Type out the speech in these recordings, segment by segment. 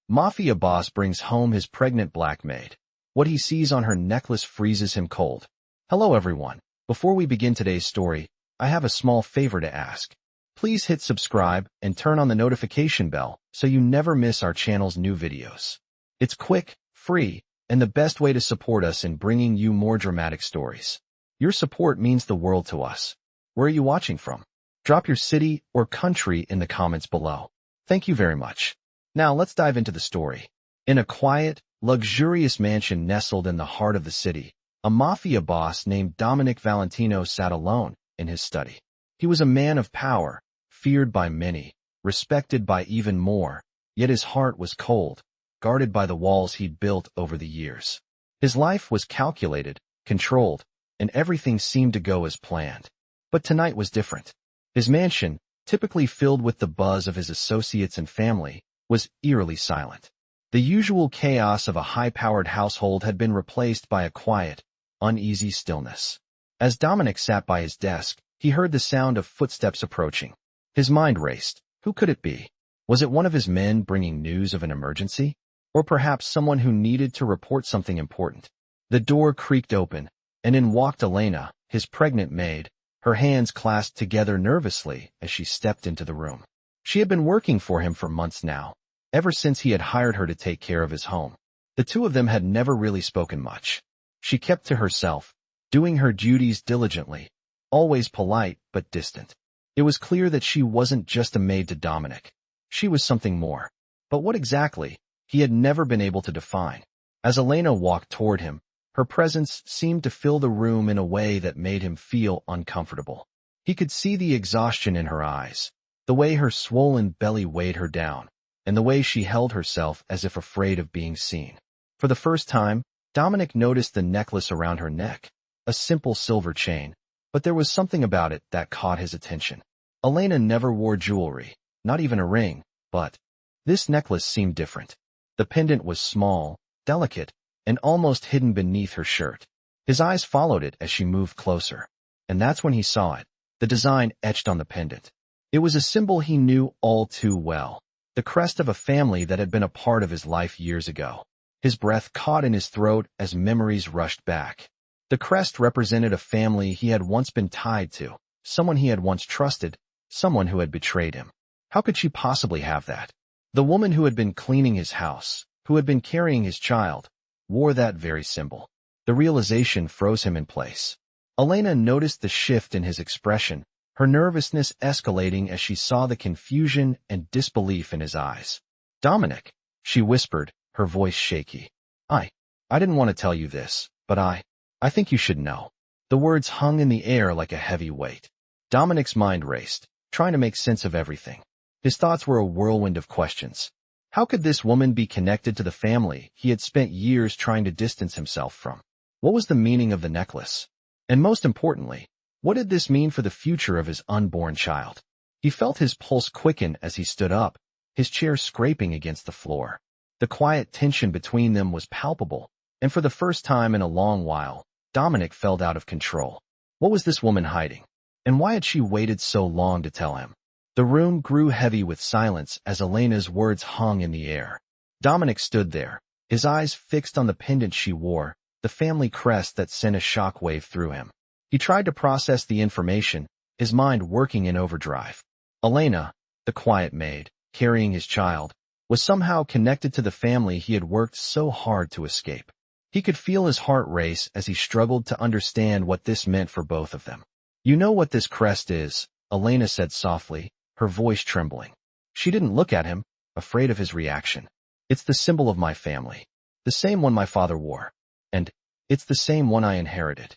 Mafia boss brings home his pregnant black maid. What he sees on her necklace freezes him cold. Hello everyone. Before we begin today's story, I have a small favor to ask. Please hit subscribe and turn on the notification bell so you never miss our channel's new videos. It's quick, free, and the best way to support us in bringing you more dramatic stories. Your support means the world to us. Where are you watching from? Drop your city or country in the comments below. Thank you very much. Now let's dive into the story. In a quiet, luxurious mansion nestled in the heart of the city, a mafia boss named Dominic Valentino sat alone in his study. He was a man of power, feared by many, respected by even more, yet his heart was cold, guarded by the walls he'd built over the years. His life was calculated, controlled, and everything seemed to go as planned. But tonight was different. His mansion, typically filled with the buzz of his associates and family, was eerily silent. The usual chaos of a high-powered household had been replaced by a quiet, uneasy stillness. As Dominic sat by his desk, he heard the sound of footsteps approaching. His mind raced. Who could it be? Was it one of his men bringing news of an emergency? Or perhaps someone who needed to report something important? The door creaked open, and in walked Elena, his pregnant maid, her hands clasped together nervously as she stepped into the room. She had been working for him for months now, ever since he had hired her to take care of his home. The two of them had never really spoken much. She kept to herself, doing her duties diligently, always polite but distant. It was clear that she wasn't just a maid to Dominic. She was something more. But what exactly? He had never been able to define. As Elena walked toward him, her presence seemed to fill the room in a way that made him feel uncomfortable. He could see the exhaustion in her eyes, the way her swollen belly weighed her down, and the way she held herself as if afraid of being seen. For the first time, Dominic noticed the necklace around her neck, a simple silver chain, but there was something about it that caught his attention. Elena never wore jewelry, not even a ring, but this necklace seemed different. The pendant was small, delicate, and almost hidden beneath her shirt. His eyes followed it as she moved closer, and that's when he saw it, the design etched on the pendant. It was a symbol he knew all too well, the crest of a family that had been a part of his life years ago. His breath caught in his throat as memories rushed back. The crest represented a family he had once been tied to, someone he had once trusted, someone who had betrayed him. How could she possibly have that? The woman who had been cleaning his house, who had been carrying his child, wore that very symbol. The realization froze him in place. Elena noticed the shift in his expression, her nervousness escalating as she saw the confusion and disbelief in his eyes. "Dominic," she whispered, her voice shaky. I didn't want to tell you this, but I think you should know." The words hung in the air like a heavy weight. Dominic's mind raced, trying to make sense of everything. His thoughts were a whirlwind of questions. How could this woman be connected to the family he had spent years trying to distance himself from? What was the meaning of the necklace? And most importantly, what did this mean for the future of his unborn child? He felt his pulse quicken as he stood up, his chair scraping against the floor. The quiet tension between them was palpable, and for the first time in a long while, Dominic felt out of control. What was this woman hiding? And why had she waited so long to tell him? The room grew heavy with silence as Elena's words hung in the air. Dominic stood there, his eyes fixed on the pendant she wore, the family crest that sent a shockwave through him. He tried to process the information, his mind working in overdrive. Elena, the quiet maid, carrying his child, was somehow connected to the family he had worked so hard to escape. He could feel his heart race as he struggled to understand what this meant for both of them. "You know what this crest is," Elena said softly, her voice trembling. She didn't look at him, afraid of his reaction. "It's the symbol of my family. The same one my father wore. And it's the same one I inherited."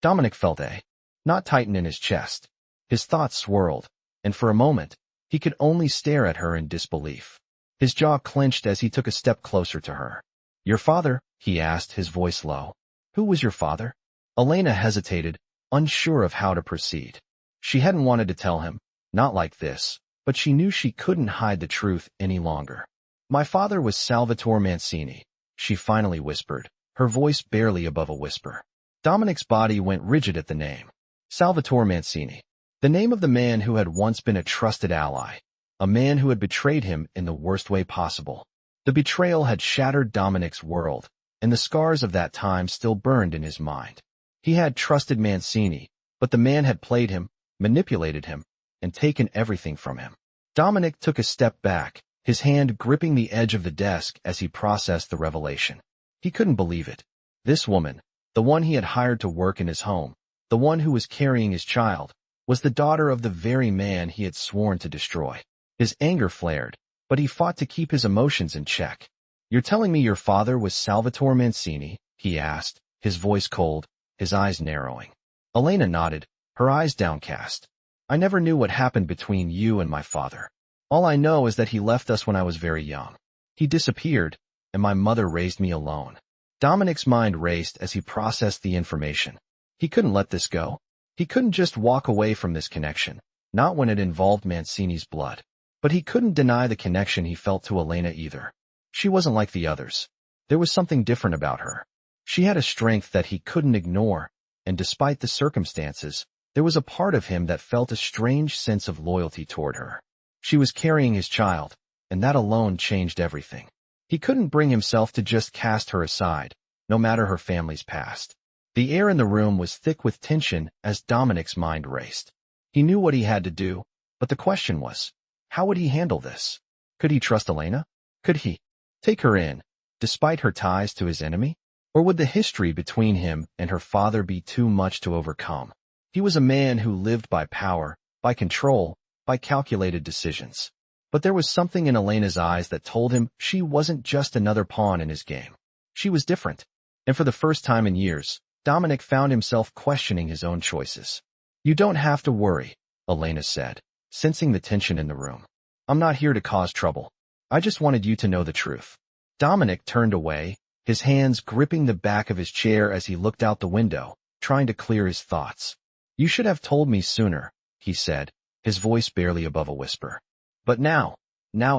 Dominic felt a knot tighten in his chest. His thoughts swirled, and for a moment, he could only stare at her in disbelief. His jaw clenched as he took a step closer to her. "Your father?" he asked, his voice low. "Who was your father?" Elena hesitated, unsure of how to proceed. She hadn't wanted to tell him, not like this, but she knew she couldn't hide the truth any longer. "My father was Salvatore Mancini," she finally whispered, her voice barely above a whisper. Dominic's body went rigid at the name. Salvatore Mancini. The name of the man who had once been a trusted ally. A man who had betrayed him in the worst way possible. The betrayal had shattered Dominic's world, and the scars of that time still burned in his mind. He had trusted Mancini, but the man had played him, manipulated him, and taken everything from him. Dominic took a step back, his hand gripping the edge of the desk as he processed the revelation. He couldn't believe it. This woman, the one he had hired to work in his home, the one who was carrying his child, was the daughter of the very man he had sworn to destroy. His anger flared, but he fought to keep his emotions in check. "You're telling me your father was Salvatore Mancini?" he asked, his voice cold, his eyes narrowing. Elena nodded, her eyes downcast. "I never knew what happened between you and my father. All I know is that he left us when I was very young. He disappeared, and my mother raised me alone." Dominic's mind raced as he processed the information. He couldn't let this go. He couldn't just walk away from this connection, not when it involved Mancini's blood. But he couldn't deny the connection he felt to Elena either. She wasn't like the others. There was something different about her. She had a strength that he couldn't ignore, and despite the circumstances, there was a part of him that felt a strange sense of loyalty toward her. She was carrying his child, and that alone changed everything. He couldn't bring himself to just cast her aside, no matter her family's past. The air in the room was thick with tension as Dominic's mind raced. He knew what he had to do, but the question was, how would he handle this? Could he trust Elena? Could he take her in, despite her ties to his enemy? Or would the history between him and her father be too much to overcome? He was a man who lived by power, by control, by calculated decisions. But there was something in Elena's eyes that told him she wasn't just another pawn in his game. She was different. And for the first time in years, Dominic found himself questioning his own choices. "You don't have to worry," Elena said, sensing the tension in the room. "I'm not here to cause trouble. I just wanted you to know the truth." Dominic turned away, his hands gripping the back of his chair as he looked out the window, trying to clear his thoughts. "You should have told me sooner," he said, his voice barely above a whisper. "But now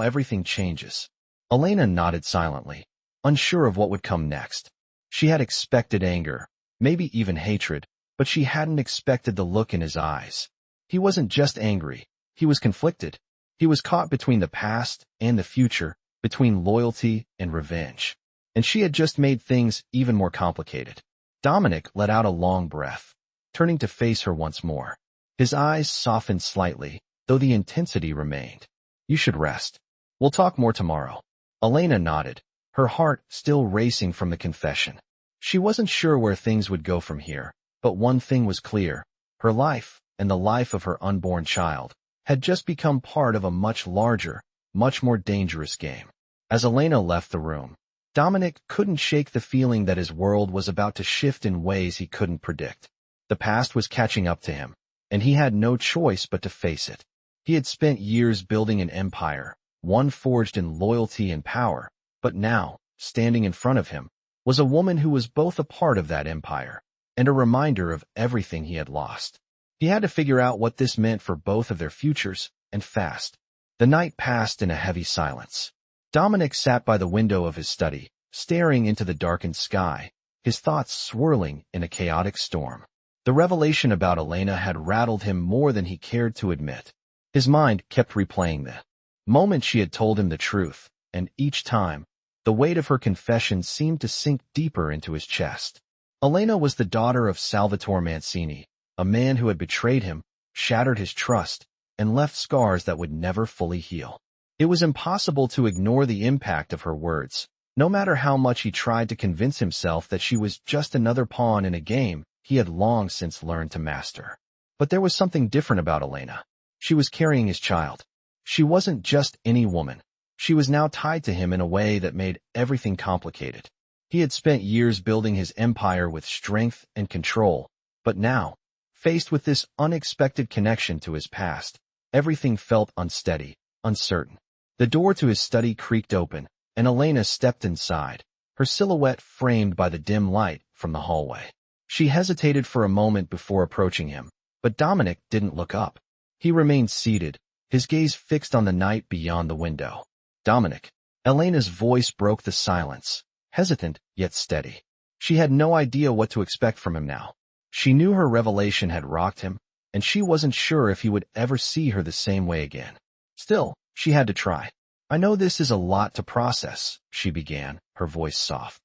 everything changes." Elena nodded silently, unsure of what would come next. She had expected anger, maybe even hatred, but she hadn't expected the look in his eyes. He wasn't just angry, he was conflicted. He was caught between the past and the future, between loyalty and revenge. And she had just made things even more complicated. Dominic let out a long breath, turning to face her once more. His eyes softened slightly, though the intensity remained. "You should rest. We'll talk more tomorrow." Elena nodded, her heart still racing from the confession. She wasn't sure where things would go from here, but one thing was clear. Her life, and the life of her unborn child, had just become part of a much larger, much more dangerous game. As Elena left the room, Dominic couldn't shake the feeling that his world was about to shift in ways he couldn't predict. The past was catching up to him, and he had no choice but to face it. He had spent years building an empire, one forged in loyalty and power, but now, standing in front of him, was a woman who was both a part of that empire and a reminder of everything he had lost. He had to figure out what this meant for both of their futures, and fast. The night passed in a heavy silence. Dominic sat by the window of his study, staring into the darkened sky, his thoughts swirling in a chaotic storm. The revelation about Elena had rattled him more than he cared to admit. His mind kept replaying the moment she had told him the truth, and each time, the weight of her confession seemed to sink deeper into his chest. Elena was the daughter of Salvatore Mancini, a man who had betrayed him, shattered his trust, and left scars that would never fully heal. It was impossible to ignore the impact of her words, no matter how much he tried to convince himself that she was just another pawn in a game he had long since learned to master. But there was something different about Elena. She was carrying his child. She wasn't just any woman. She was now tied to him in a way that made everything complicated. He had spent years building his empire with strength and control, but now, faced with this unexpected connection to his past, everything felt unsteady, uncertain. The door to his study creaked open, and Elena stepped inside, her silhouette framed by the dim light from the hallway. She hesitated for a moment before approaching him, but Dominic didn't look up. He remained seated, his gaze fixed on the night beyond the window. "Dominic." Elena's voice broke the silence, hesitant yet steady. She had no idea what to expect from him now. She knew her revelation had rocked him, and she wasn't sure if he would ever see her the same way again. Still, she had to try. I know this is a lot to process, she began, her voice soft.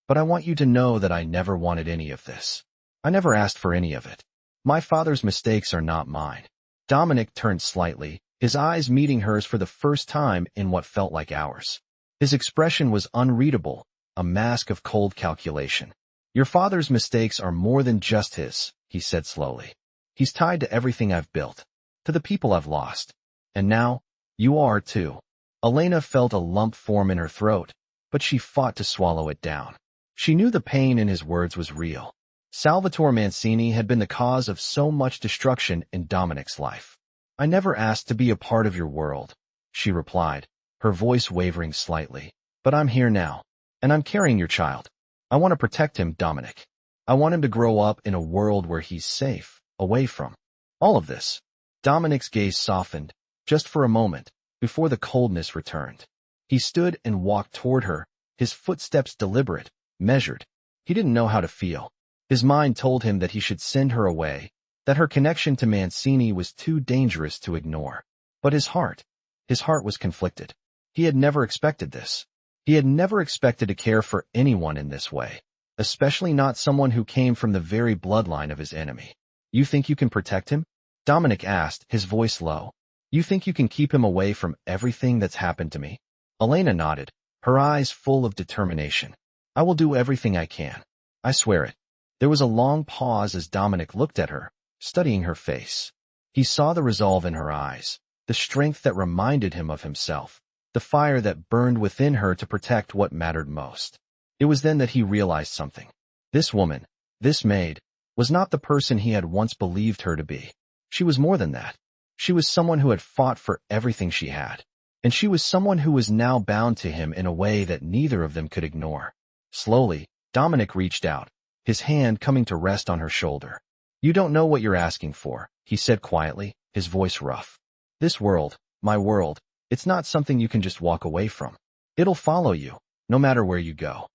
But I want you to know that I never wanted any of this. I never asked for any of it. My father's mistakes are not mine. Dominic turned slightly, his eyes meeting hers for the first time in what felt like hours. His expression was unreadable, a mask of cold calculation. Your father's mistakes are more than just his, he said slowly. He's tied to everything I've built, to the people I've lost. And now, you are too. Elena felt a lump form in her throat, but she fought to swallow it down. She knew the pain in his words was real. Salvatore Mancini had been the cause of so much destruction in Dominic's life. I never asked to be a part of your world, she replied, her voice wavering slightly. But I'm here now, and I'm carrying your child. I want to protect him, Dominic. I want him to grow up in a world where he's safe, away from all of this. Dominic's gaze softened, just for a moment, before the coldness returned. He stood and walked toward her, his footsteps deliberate, measured. He didn't know how to feel. His mind told him that he should send her away, that her connection to Mancini was too dangerous to ignore. But his heart was conflicted. He had never expected this. He had never expected to care for anyone in this way, especially not someone who came from the very bloodline of his enemy. You think you can protect him? Dominic asked, his voice low. You think you can keep him away from everything that's happened to me? Elena nodded, her eyes full of determination. I will do everything I can. I swear it. There was a long pause as Dominic looked at her, studying her face. He saw the resolve in her eyes, the strength that reminded him of himself, the fire that burned within her to protect what mattered most. It was then that he realized something. This woman, this Maid, was not the person he had once believed her to be. She was more than that. She was someone who had fought for everything she had. And she was someone who was now bound to him in a way that neither of them could ignore. Slowly, Dominic reached out, his hand coming to rest on her shoulder. You don't know what you're asking for, he said quietly, his voice rough. This world, my world, it's not something you can just walk away from. It'll follow you, no matter where you go.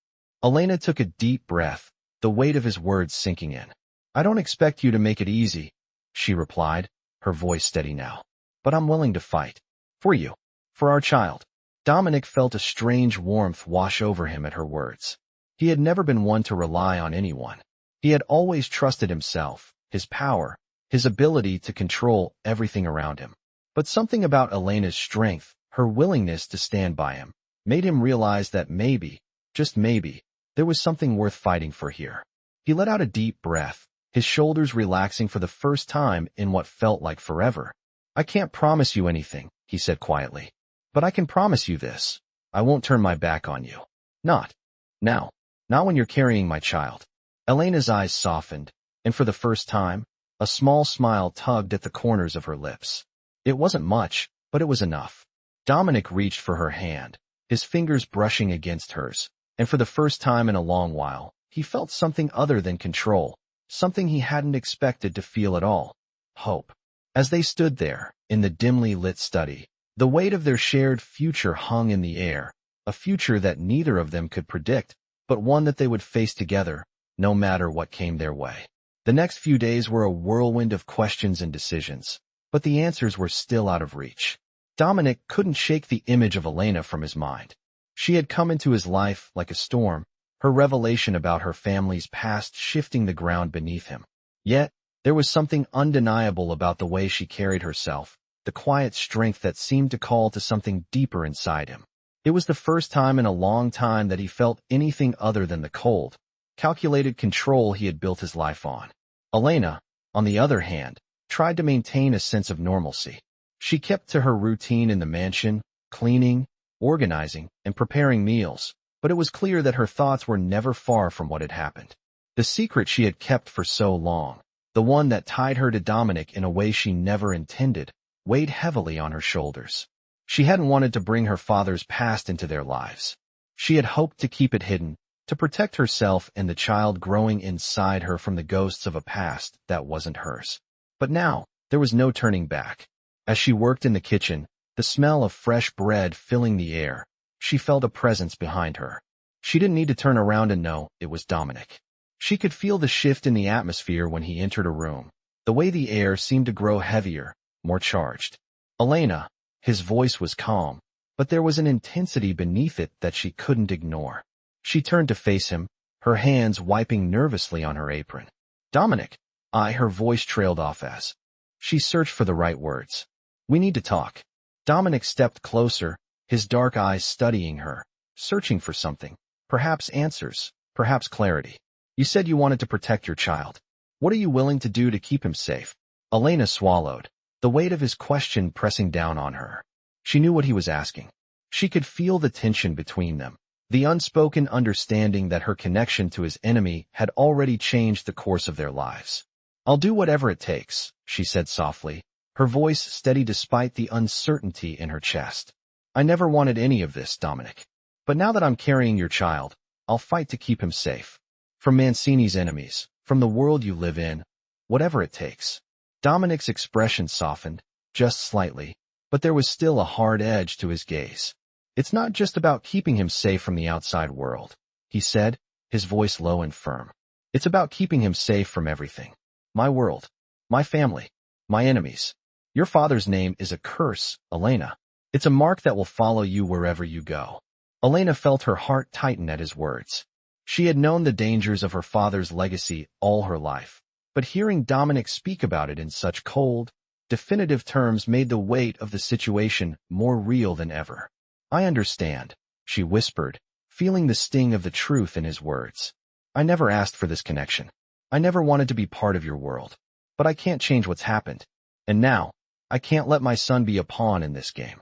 Elena took a deep breath, the weight of his words sinking in. I don't expect you to make it easy, she replied, her voice steady now. But I'm willing to fight. For you. For our child. Dominic felt a strange warmth wash over him at her words. He had never been one to rely on anyone. He had always trusted himself, his power, his ability to control everything around him. But something about Elena's strength, her willingness to stand by him, made him realize that maybe, just maybe, there was something worth fighting for here. He let out a deep breath, his shoulders relaxing for the first time in what felt like forever. I can't promise you anything, he said quietly. But I can promise you this. I won't turn my back on you. Not now. Not when you're carrying my child. Elena's eyes softened, and for the first time, a small smile tugged at the corners of her lips. It wasn't much, but it was enough. Dominic reached for her hand, his fingers brushing against hers, and for the first time in a long while, he felt something other than control, something he hadn't expected to feel at all. Hope. As they stood there, in the dimly lit study, the weight of their shared future hung in the air, a future that neither of them could predict, but one that they would face together, no matter what came their way. The next few days were a whirlwind of questions and decisions, but the answers were still out of reach. Dominic couldn't shake the image of Elena from his mind. She had come into his life like a storm, her revelation about her family's past shifting the ground beneath him. Yet, there was something undeniable about the way she carried herself, the quiet strength that seemed to call to something deeper inside him. It was the first time in a long time that he felt anything other than the cold, calculated control he had built his life on. Elena, on the other hand, tried to maintain a sense of normalcy. She kept to her routine in the mansion, cleaning, organizing, and preparing meals, but it was clear that her thoughts were never far from what had happened. The secret she had kept for so long, the one that tied her to Dominic in a way she never intended, weighed heavily on her shoulders. She hadn't wanted to bring her father's past into their lives. She had hoped to keep it hidden, to protect herself and the child growing inside her from the ghosts of a past that wasn't hers. But now, there was no turning back. As she worked in the kitchen, the smell of fresh bread filling the air, she felt a presence behind her. She didn't need to turn around and know it was Dominic. She could feel the shift in the atmosphere when he entered a room, the way the air seemed to grow heavier, more charged. Elena, his voice was calm, but there was an intensity beneath it that she couldn't ignore. She turned to face him, her hands wiping nervously on her apron. "Dominic," her voice trailed off as she searched for the right words. "We need to talk." Dominic stepped closer, his dark eyes studying her, searching for something. Perhaps answers, perhaps clarity. "You said you wanted to protect your child. What are you willing to do to keep him safe?" Elena swallowed, the weight of his question pressing down on her. She knew what he was asking. She could feel the tension between them, the unspoken understanding that her connection to his enemy had already changed the course of their lives. "I'll do whatever it takes," she said softly, her voice steady despite the uncertainty in her chest. "I never wanted any of this, Dominic. But now that I'm carrying your child, I'll fight to keep him safe. From Mancini's enemies, from the world you live in, whatever it takes." Dominic's expression softened, just slightly, but there was still a hard edge to his gaze. "It's not just about keeping him safe from the outside world," he said, his voice low and firm. "It's about keeping him safe from everything. My world, my family, my enemies. Your father's name is a curse, Elena. It's a mark that will follow you wherever you go." Elena felt her heart tighten at his words. She had known the dangers of her father's legacy all her life, but hearing Dominic speak about it in such cold, definitive terms made the weight of the situation more real than ever. "I understand," she whispered, feeling the sting of the truth in his words. "I never asked for this connection. I never wanted to be part of your world. But I can't change what's happened. And now, I can't let my son be a pawn in this game."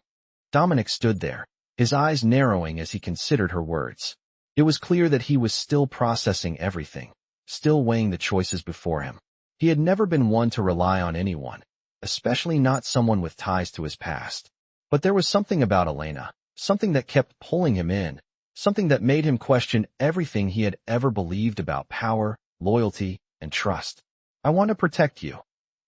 Dominic stood there, his eyes narrowing as he considered her words. It was clear that he was still processing everything, still weighing the choices before him. He had never been one to rely on anyone, especially not someone with ties to his past. But there was something about Elena, something that kept pulling him in, something that made him question everything he had ever believed about power, loyalty, and trust. "I want to protect you,"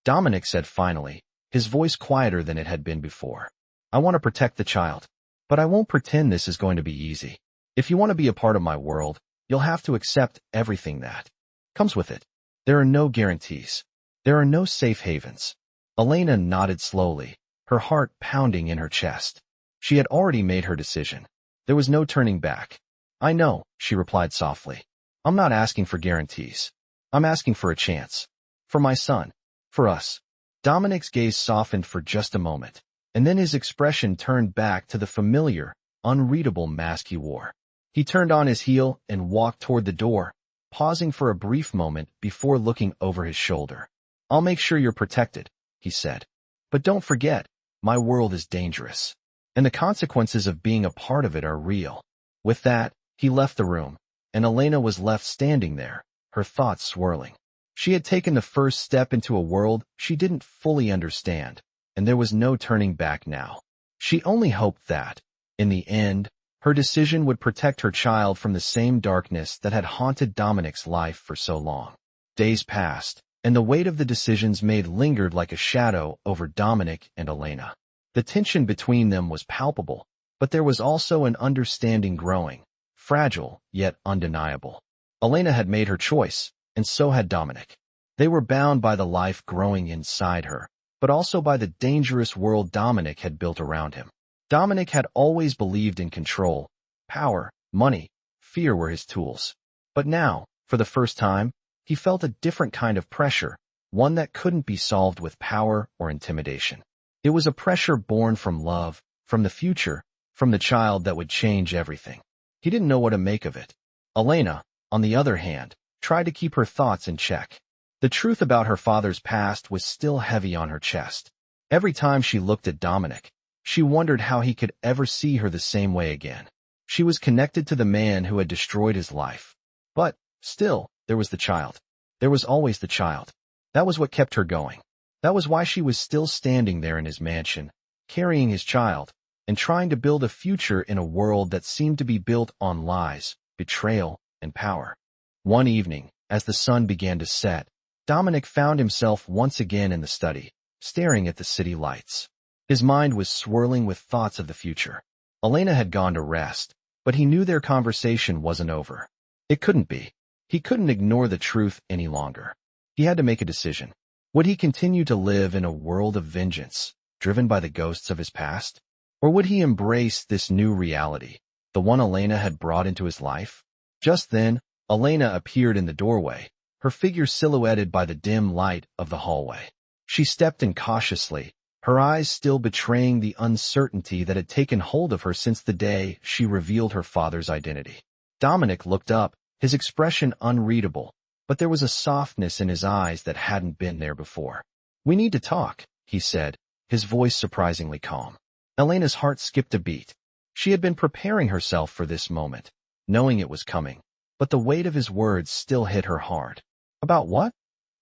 Dominic said finally, his voice quieter than it had been before. "I want to protect the child. But I won't pretend this is going to be easy. If you want to be a part of my world, you'll have to accept everything that comes with it. There are no guarantees. There are no safe havens." Elena nodded slowly, her heart pounding in her chest. She had already made her decision. There was no turning back. "I know," she replied softly. "I'm not asking for guarantees. I'm asking for a chance. For my son. For us." Dominic's gaze softened for just a moment, and then his expression turned back to the familiar, unreadable mask he wore. He turned on his heel and walked toward the door, pausing for a brief moment before looking over his shoulder. "I'll make sure you're protected," he said. "But don't forget, my world is dangerous, and the consequences of being a part of it are real." With that, he left the room, and Elena was left standing there, her thoughts swirling. She had taken the first step into a world she didn't fully understand, and there was no turning back now. She only hoped that, in the end, her decision would protect her child from the same darkness that had haunted Dominic's life for so long. Days passed, and the weight of the decisions made lingered like a shadow over Dominic and Elena. The tension between them was palpable, but there was also an understanding growing, fragile yet undeniable. Elena had made her choice, and so had Dominic. They were bound by the life growing inside her, but also by the dangerous world Dominic had built around him. Dominic had always believed in control, power, money, fear were his tools. But now, for the first time, he felt a different kind of pressure, one that couldn't be solved with power or intimidation. It was a pressure born from love, from the future, from the child that would change everything. He didn't know what to make of it. Elena, on the other hand, tried to keep her thoughts in check. The truth about her father's past was still heavy on her chest. Every time she looked at Dominic, she wondered how he could ever see her the same way again. She was connected to the man who had destroyed his life. But, still, there was the child. There was always the child. That was what kept her going. That was why she was still standing there in his mansion, carrying his child, and trying to build a future in a world that seemed to be built on lies, betrayal, and power. One evening, as the sun began to set, Dominic found himself once again in the study, staring at the city lights. His mind was swirling with thoughts of the future. Elena had gone to rest, but he knew their conversation wasn't over. It couldn't be. He couldn't ignore the truth any longer. He had to make a decision. Would he continue to live in a world of vengeance, driven by the ghosts of his past? Or would he embrace this new reality, the one Elena had brought into his life? Just then, Elena appeared in the doorway, her figure silhouetted by the dim light of the hallway. She stepped in cautiously, her eyes still betraying the uncertainty that had taken hold of her since the day she revealed her father's identity. Dominic looked up, his expression unreadable, but there was a softness in his eyes that hadn't been there before. "We need to talk," he said, his voice surprisingly calm. Elena's heart skipped a beat. She had been preparing herself for this moment, knowing it was coming, but the weight of his words still hit her hard. "About what?"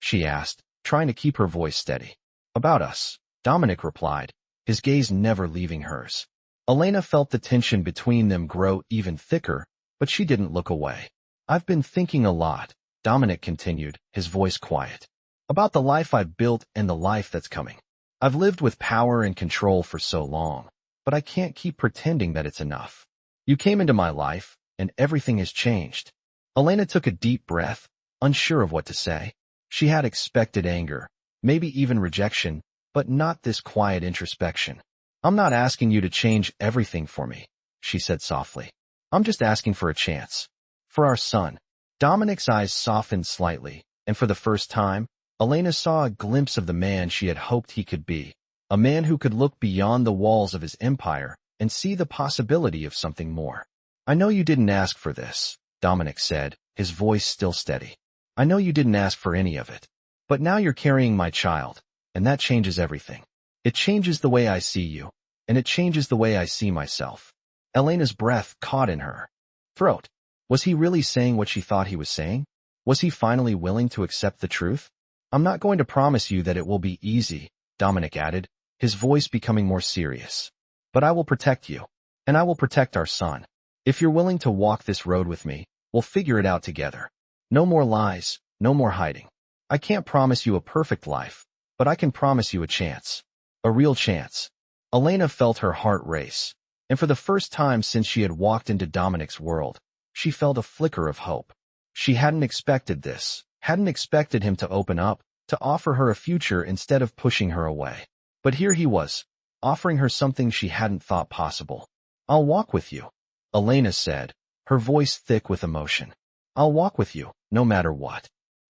she asked, trying to keep her voice steady. "About us," Dominic replied, his gaze never leaving hers. Elena felt the tension between them grow even thicker, but she didn't look away. "I've been thinking a lot," Dominic continued, his voice quiet. "About the life I've built and the life that's coming. I've lived with power and control for so long, but I can't keep pretending that it's enough. You came into my life, and everything has changed." Elena took a deep breath, unsure of what to say. She had expected anger, maybe even rejection, but not this quiet introspection. "I'm not asking you to change everything for me," she said softly. "I'm just asking for a chance. For our son." Dominic's eyes softened slightly, and for the first time, Elena saw a glimpse of the man she had hoped he could be, a man who could look beyond the walls of his empire and see the possibility of something more. "I know you didn't ask for this," Dominic said, his voice still steady. "I know you didn't ask for any of it. But now you're carrying my child, and that changes everything. It changes the way I see you, and it changes the way I see myself." Elena's breath caught in her throat. Was he really saying what she thought he was saying? Was he finally willing to accept the truth? "I'm not going to promise you that it will be easy," Dominic added, his voice becoming more serious. "But I will protect you, and I will protect our son. If you're willing to walk this road with me, we'll figure it out together. No more lies, no more hiding. I can't promise you a perfect life, but I can promise you a chance. A real chance." Elena felt her heart race, and for the first time since she had walked into Dominic's world, she felt a flicker of hope. She hadn't expected this, hadn't expected him to open up, to offer her a future instead of pushing her away. But here he was, offering her something she hadn't thought possible. "I'll walk with you," Elena said, her voice thick with emotion. "I'll walk with you, no matter what."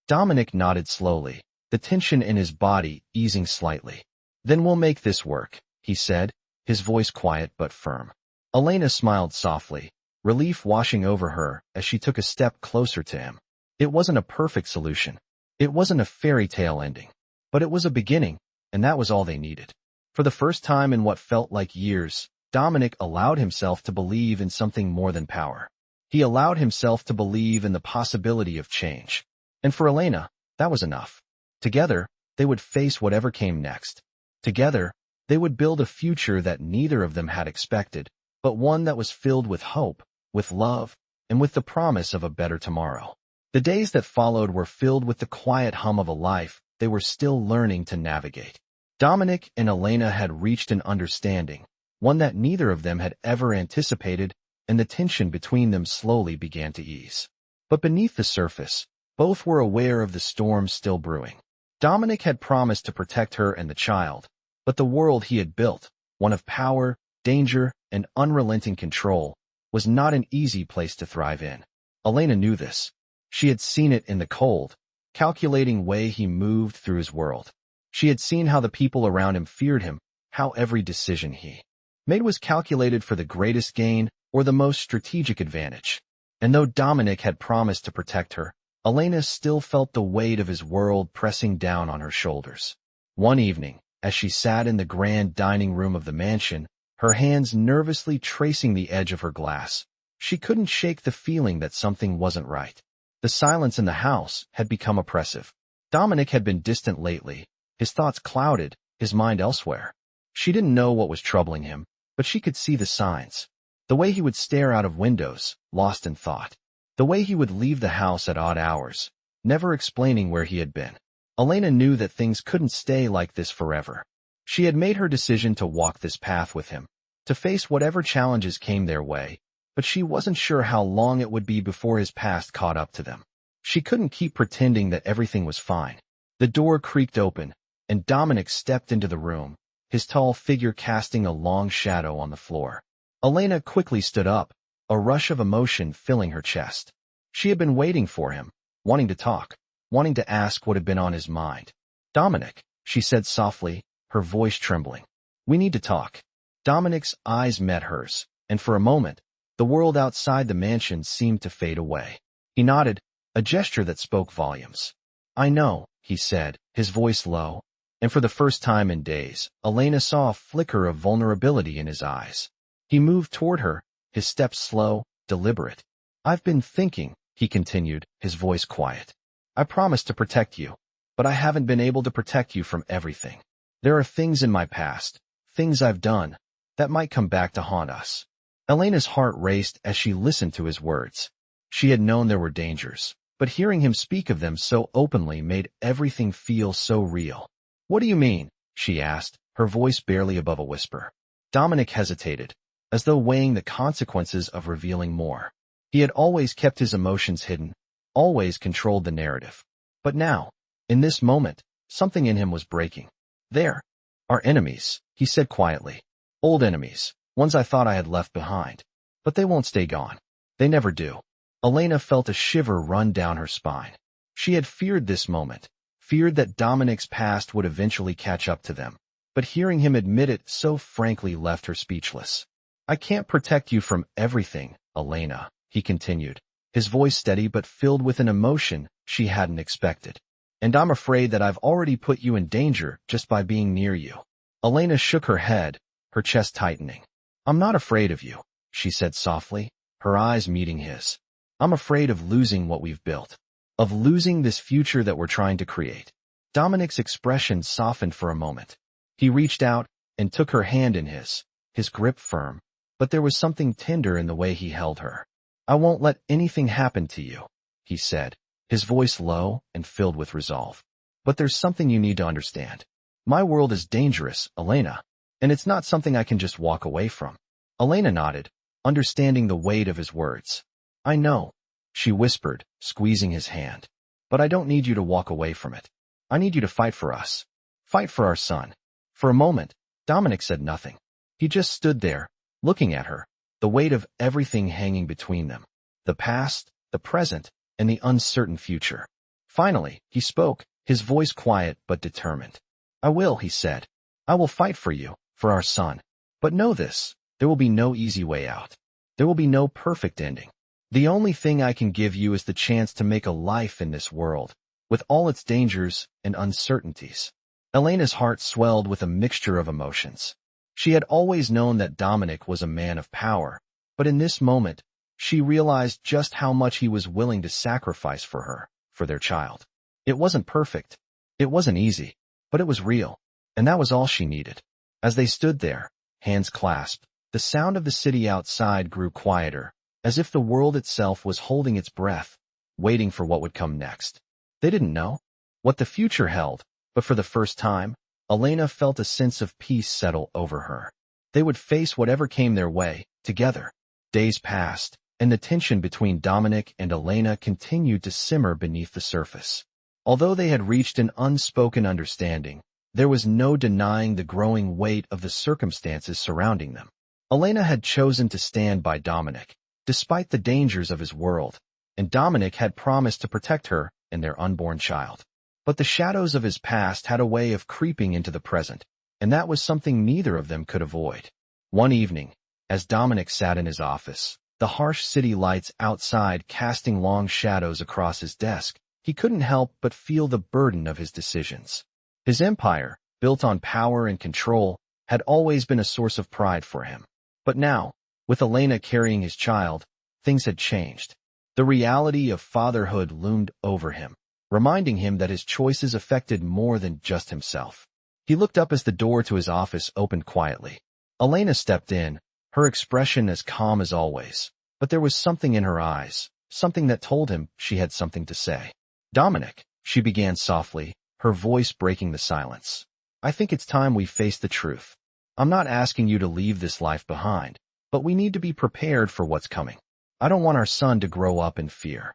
Dominic nodded slowly, the tension in his body easing slightly. "Then we'll make this work," he said, his voice quiet but firm. Elena smiled softly, relief washing over her as she took a step closer to him. It wasn't a perfect solution. It wasn't a fairy tale ending. But it was a beginning, and that was all they needed. For the first time in what felt like years, Dominic allowed himself to believe in something more than power. He allowed himself to believe in the possibility of change. And for Elena, that was enough. Together, they would face whatever came next. Together, they would build a future that neither of them had expected, but one that was filled with hope, with love, and with the promise of a better tomorrow. The days that followed were filled with the quiet hum of a life they were still learning to navigate. Dominic and Elena had reached an understanding, one that neither of them had ever anticipated, and the tension between them slowly began to ease. But beneath the surface, both were aware of the storm still brewing. Dominic had promised to protect her and the child, but the world he had built, one of power, danger, and unrelenting control, was not an easy place to thrive in. Elena knew this. She had seen it in the cold, calculating way he moved through his world. She had seen how the people around him feared him, how every decision he made was calculated for the greatest gain or the most strategic advantage. And though Dominic had promised to protect her, Elena still felt the weight of his world pressing down on her shoulders. One evening, as she sat in the grand dining room of the mansion, her hands nervously tracing the edge of her glass, she couldn't shake the feeling that something wasn't right. The silence in the house had become oppressive. Dominic had been distant lately, his thoughts clouded, his mind elsewhere. She didn't know what was troubling him, but she could see the signs. The way he would stare out of windows, lost in thought. The way he would leave the house at odd hours, never explaining where he had been. Elena knew that things couldn't stay like this forever. She had made her decision to walk this path with him, to face whatever challenges came their way, but she wasn't sure how long it would be before his past caught up to them. She couldn't keep pretending that everything was fine. The door creaked open, and Dominic stepped into the room, his tall figure casting a long shadow on the floor. Elena quickly stood up, a rush of emotion filling her chest. She had been waiting for him, wanting to talk, wanting to ask what had been on his mind. "Dominic," she said softly, her voice trembling. "We need to talk." Dominic's eyes met hers, and for a moment, the world outside the mansion seemed to fade away. He nodded, a gesture that spoke volumes. "I know," he said, his voice low, and for the first time in days, Elena saw a flicker of vulnerability in his eyes. He moved toward her, his steps slow, deliberate. "I've been thinking," he continued, his voice quiet. "I promised to protect you, but I haven't been able to protect you from everything. There are things in my past, things I've done, that might come back to haunt us." Elena's heart raced as she listened to his words. She had known there were dangers, but hearing him speak of them so openly made everything feel so real. "What do you mean?" she asked, her voice barely above a whisper. Dominic hesitated, as though weighing the consequences of revealing more. He had always kept his emotions hidden, always controlled the narrative. But now, in this moment, something in him was breaking. "There are enemies," he said quietly. "Old enemies, ones I thought I had left behind. But they won't stay gone. They never do." Elena felt a shiver run down her spine. She had feared this moment, feared that Dominic's past would eventually catch up to them. But hearing him admit it so frankly left her speechless. "I can't protect you from everything, Elena," he continued, his voice steady but filled with an emotion she hadn't expected. "And I'm afraid that I've already put you in danger just by being near you." Elena shook her head, her chest tightening. "I'm not afraid of you," she said softly, her eyes meeting his. "I'm afraid of losing what we've built, of losing this future that we're trying to create." Dominic's expression softened for a moment. He reached out and took her hand in his grip firm, but there was something tender in the way he held her. "I won't let anything happen to you," he said, his voice low and filled with resolve. "But there's something you need to understand. My world is dangerous, Elena, and it's not something I can just walk away from." Elena nodded, understanding the weight of his words. "I know," she whispered, squeezing his hand. "But I don't need you to walk away from it. I need you to fight for us. Fight for our son." For a moment, Dominic said nothing. He just stood there, looking at her, the weight of everything hanging between them. The past, the present, and the uncertain future. Finally, he spoke, his voice quiet but determined. "I will," he said. "I will fight for you, for our son. But know this, there will be no easy way out. There will be no perfect ending. The only thing I can give you is the chance to make a life in this world, with all its dangers and uncertainties." Elena's heart swelled with a mixture of emotions. She had always known that Dominic was a man of power, but in this moment, she realized just how much he was willing to sacrifice for her, for their child. It wasn't perfect. It wasn't easy, but it was real, and that was all she needed. As they stood there, hands clasped, the sound of the city outside grew quieter, as if the world itself was holding its breath, waiting for what would come next. They didn't know what the future held, but for the first time, Elena felt a sense of peace settle over her. They would face whatever came their way, together. Days passed, and the tension between Dominic and Elena continued to simmer beneath the surface. Although they had reached an unspoken understanding, there was no denying the growing weight of the circumstances surrounding them. Elena had chosen to stand by Dominic, despite the dangers of his world, and Dominic had promised to protect her and their unborn child. But the shadows of his past had a way of creeping into the present, and that was something neither of them could avoid. One evening, as Dominic sat in his office, the harsh city lights outside casting long shadows across his desk, he couldn't help but feel the burden of his decisions. His empire, built on power and control, had always been a source of pride for him. But now, with Elena carrying his child, things had changed. The reality of fatherhood loomed over him, reminding him that his choices affected more than just himself. He looked up as the door to his office opened quietly. Elena stepped in, her expression as calm as always, but there was something in her eyes, something that told him she had something to say. "Dominic," she began softly, her voice breaking the silence. "I think it's time we face the truth. I'm not asking you to leave this life behind, but we need to be prepared for what's coming. I don't want our son to grow up in fear."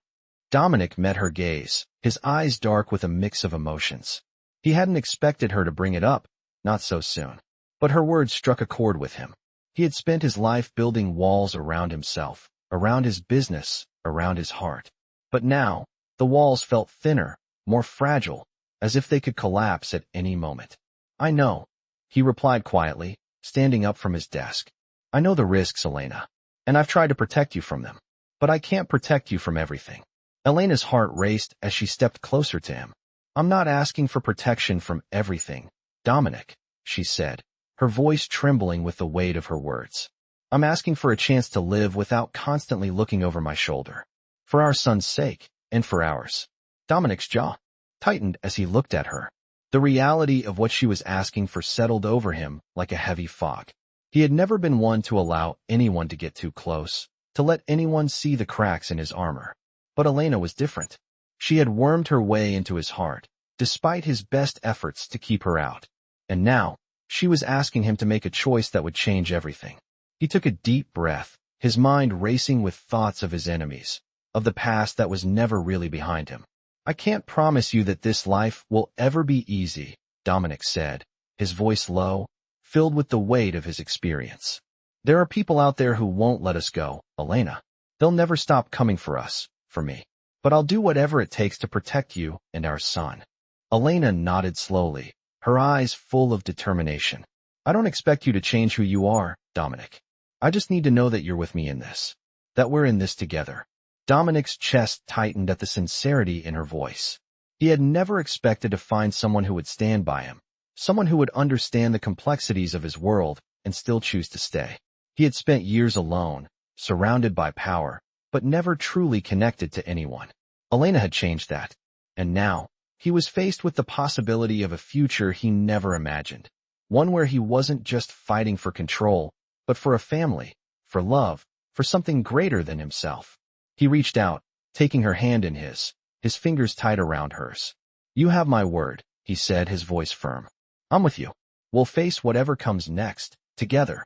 Dominic met her gaze, his eyes dark with a mix of emotions. He hadn't expected her to bring it up, not so soon. But her words struck a chord with him. He had spent his life building walls around himself, around his business, around his heart. But now, the walls felt thinner, more fragile, as if they could collapse at any moment. I know, he replied quietly, standing up from his desk. I know the risks, Elena, and I've tried to protect you from them. But I can't protect you from everything. Elena's heart raced as she stepped closer to him. I'm not asking for protection from everything, Dominic, she said, her voice trembling with the weight of her words. I'm asking for a chance to live without constantly looking over my shoulder. For our son's sake, and for ours. Dominic's jaw tightened as he looked at her. The reality of what she was asking for settled over him like a heavy fog. He had never been one to allow anyone to get too close, to let anyone see the cracks in his armor. But Elena was different. She had wormed her way into his heart, despite his best efforts to keep her out. And now, she was asking him to make a choice that would change everything. He took a deep breath, his mind racing with thoughts of his enemies, of the past that was never really behind him. I can't promise you that this life will ever be easy, Dominic said, his voice low, filled with the weight of his experience. There are people out there who won't let us go, Elena. They'll never stop coming for us, for me. But I'll do whatever it takes to protect you and our son. Elena nodded slowly, her eyes full of determination. I don't expect you to change who you are, Dominic. I just need to know that you're with me in this. That we're in this together. Dominic's chest tightened at the sincerity in her voice. He had never expected to find someone who would stand by him, someone who would understand the complexities of his world and still choose to stay. He had spent years alone, surrounded by power, but never truly connected to anyone. Elena had changed that, and now, he was faced with the possibility of a future he never imagined, one where he wasn't just fighting for control, but for a family, for love, for something greater than himself. He reached out, taking her hand in his fingers tight around hers. You have my word, he said, his voice firm. I'm with you. We'll face whatever comes next, together.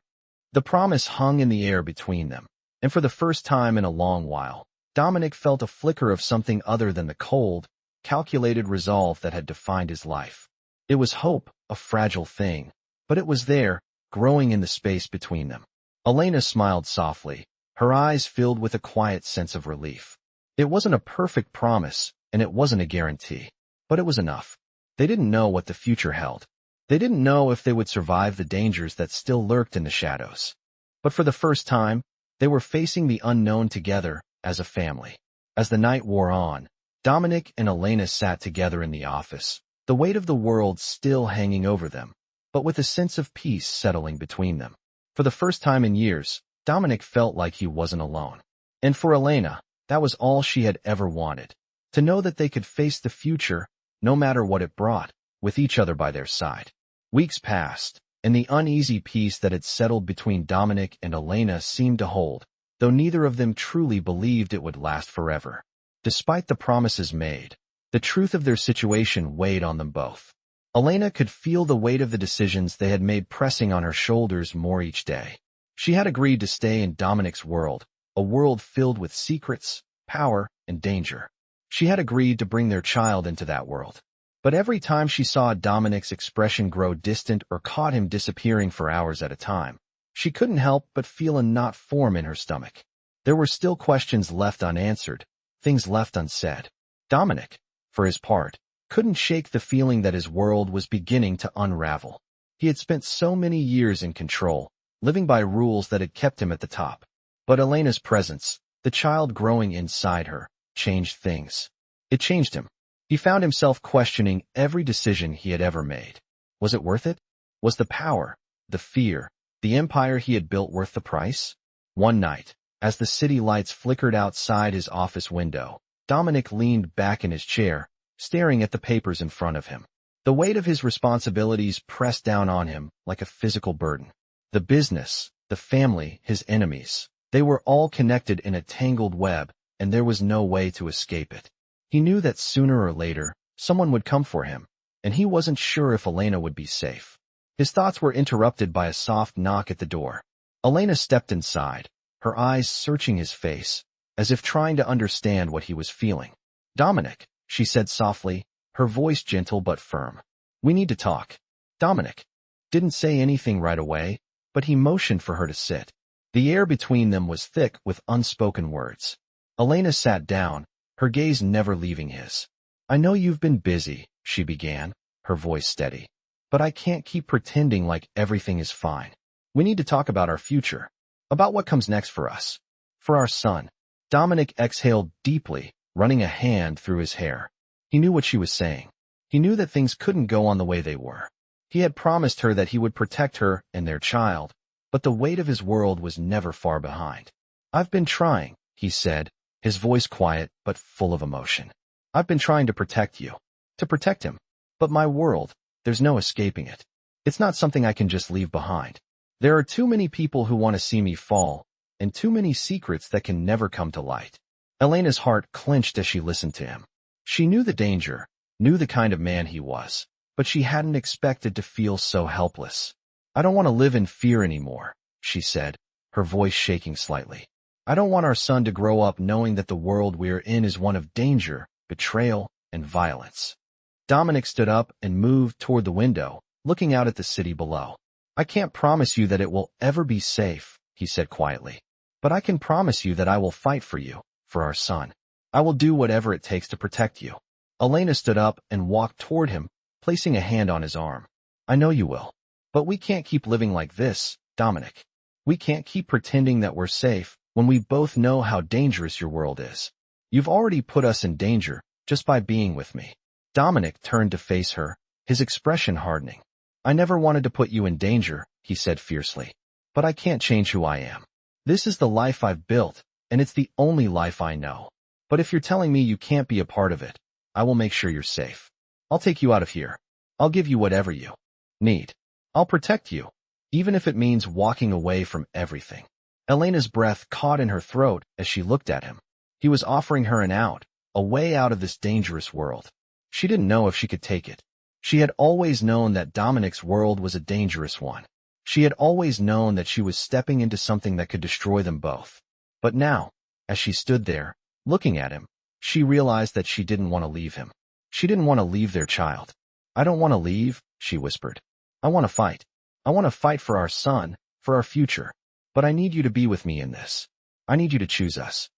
The promise hung in the air between them, and for the first time in a long while, Dominic felt a flicker of something other than the cold, calculated resolve that had defined his life. It was hope, a fragile thing, but it was there, growing in the space between them. Elena smiled softly, her eyes filled with a quiet sense of relief. It wasn't a perfect promise, and it wasn't a guarantee, but it was enough. They didn't know what the future held. They didn't know if they would survive the dangers that still lurked in the shadows. But for the first time, they were facing the unknown together, as a family. As the night wore on, Dominic and Elena sat together in the office, the weight of the world still hanging over them, but with a sense of peace settling between them. For the first time in years, Dominic felt like he wasn't alone. And for Elena, that was all she had ever wanted. To know that they could face the future, no matter what it brought, with each other by their side. Weeks passed, and the uneasy peace that had settled between Dominic and Elena seemed to hold, though neither of them truly believed it would last forever. Despite the promises made, the truth of their situation weighed on them both. Elena could feel the weight of the decisions they had made pressing on her shoulders more each day. She had agreed to stay in Dominic's world, a world filled with secrets, power, and danger. She had agreed to bring their child into that world. But every time she saw Dominic's expression grow distant or caught him disappearing for hours at a time, she couldn't help but feel a knot form in her stomach. There were still questions left unanswered, things left unsaid. Dominic, for his part, couldn't shake the feeling that his world was beginning to unravel. He had spent so many years in control, living by rules that had kept him at the top. But Elena's presence, the child growing inside her, changed things. It changed him. He found himself questioning every decision he had ever made. Was it worth it? Was the power, the fear, the empire he had built worth the price? One night, as the city lights flickered outside his office window, Dominic leaned back in his chair, staring at the papers in front of him. The weight of his responsibilities pressed down on him like a physical burden. The business, the family, his enemies, they were all connected in a tangled web, and there was no way to escape it. He knew that sooner or later, someone would come for him, and he wasn't sure if Elena would be safe. His thoughts were interrupted by a soft knock at the door. Elena stepped inside, her eyes searching his face, as if trying to understand what he was feeling. Dominic, she said softly, her voice gentle but firm. We need to talk. Dominic. didn't say anything right away, but he motioned for her to sit. The air between them was thick with unspoken words. Elena sat down, her gaze never leaving his. I know you've been busy, she began, her voice steady. But I can't keep pretending like everything is fine. We need to talk about our future. About what comes next for us. For our son. Dominic exhaled deeply, running a hand through his hair. He knew what she was saying. He knew that things couldn't go on the way they were. He had promised her that he would protect her and their child, but the weight of his world was never far behind. I've been trying, he said, his voice quiet but full of emotion. I've been trying to protect you. To protect him. But my world, there's no escaping it. It's not something I can just leave behind. There are too many people who want to see me fall, and too many secrets that can never come to light. Elena's heart clenched as she listened to him. She knew the danger, knew the kind of man he was, but she hadn't expected to feel so helpless. I don't want to live in fear anymore, she said, her voice shaking slightly. I don't want our son to grow up knowing that the world we're in is one of danger, betrayal, and violence. Dominic stood up and moved toward the window, looking out at the city below. I can't promise you that it will ever be safe, he said quietly. But I can promise you that I will fight for you, for our son. I will do whatever it takes to protect you. Elena stood up and walked toward him, placing a hand on his arm. I know you will. But we can't keep living like this, Dominic. We can't keep pretending that we're safe when we both know how dangerous your world is. You've already put us in danger just by being with me. Dominic turned to face her, his expression hardening. I never wanted to put you in danger, he said fiercely. But I can't change who I am. This is the life I've built, and it's the only life I know. But if you're telling me you can't be a part of it, I will make sure you're safe. I'll take you out of here. I'll give you whatever you need. I'll protect you, even if it means walking away from everything. Elena's breath caught in her throat as she looked at him. He was offering her an out, a way out of this dangerous world. She didn't know if she could take it. She had always known that Dominic's world was a dangerous one. She had always known that she was stepping into something that could destroy them both. But now, as she stood there, looking at him, she realized that she didn't want to leave him. She didn't want to leave their child. I don't want to leave, she whispered. I want to fight. I want to fight for our son, for our future. But I need you to be with me in this. I need you to choose us.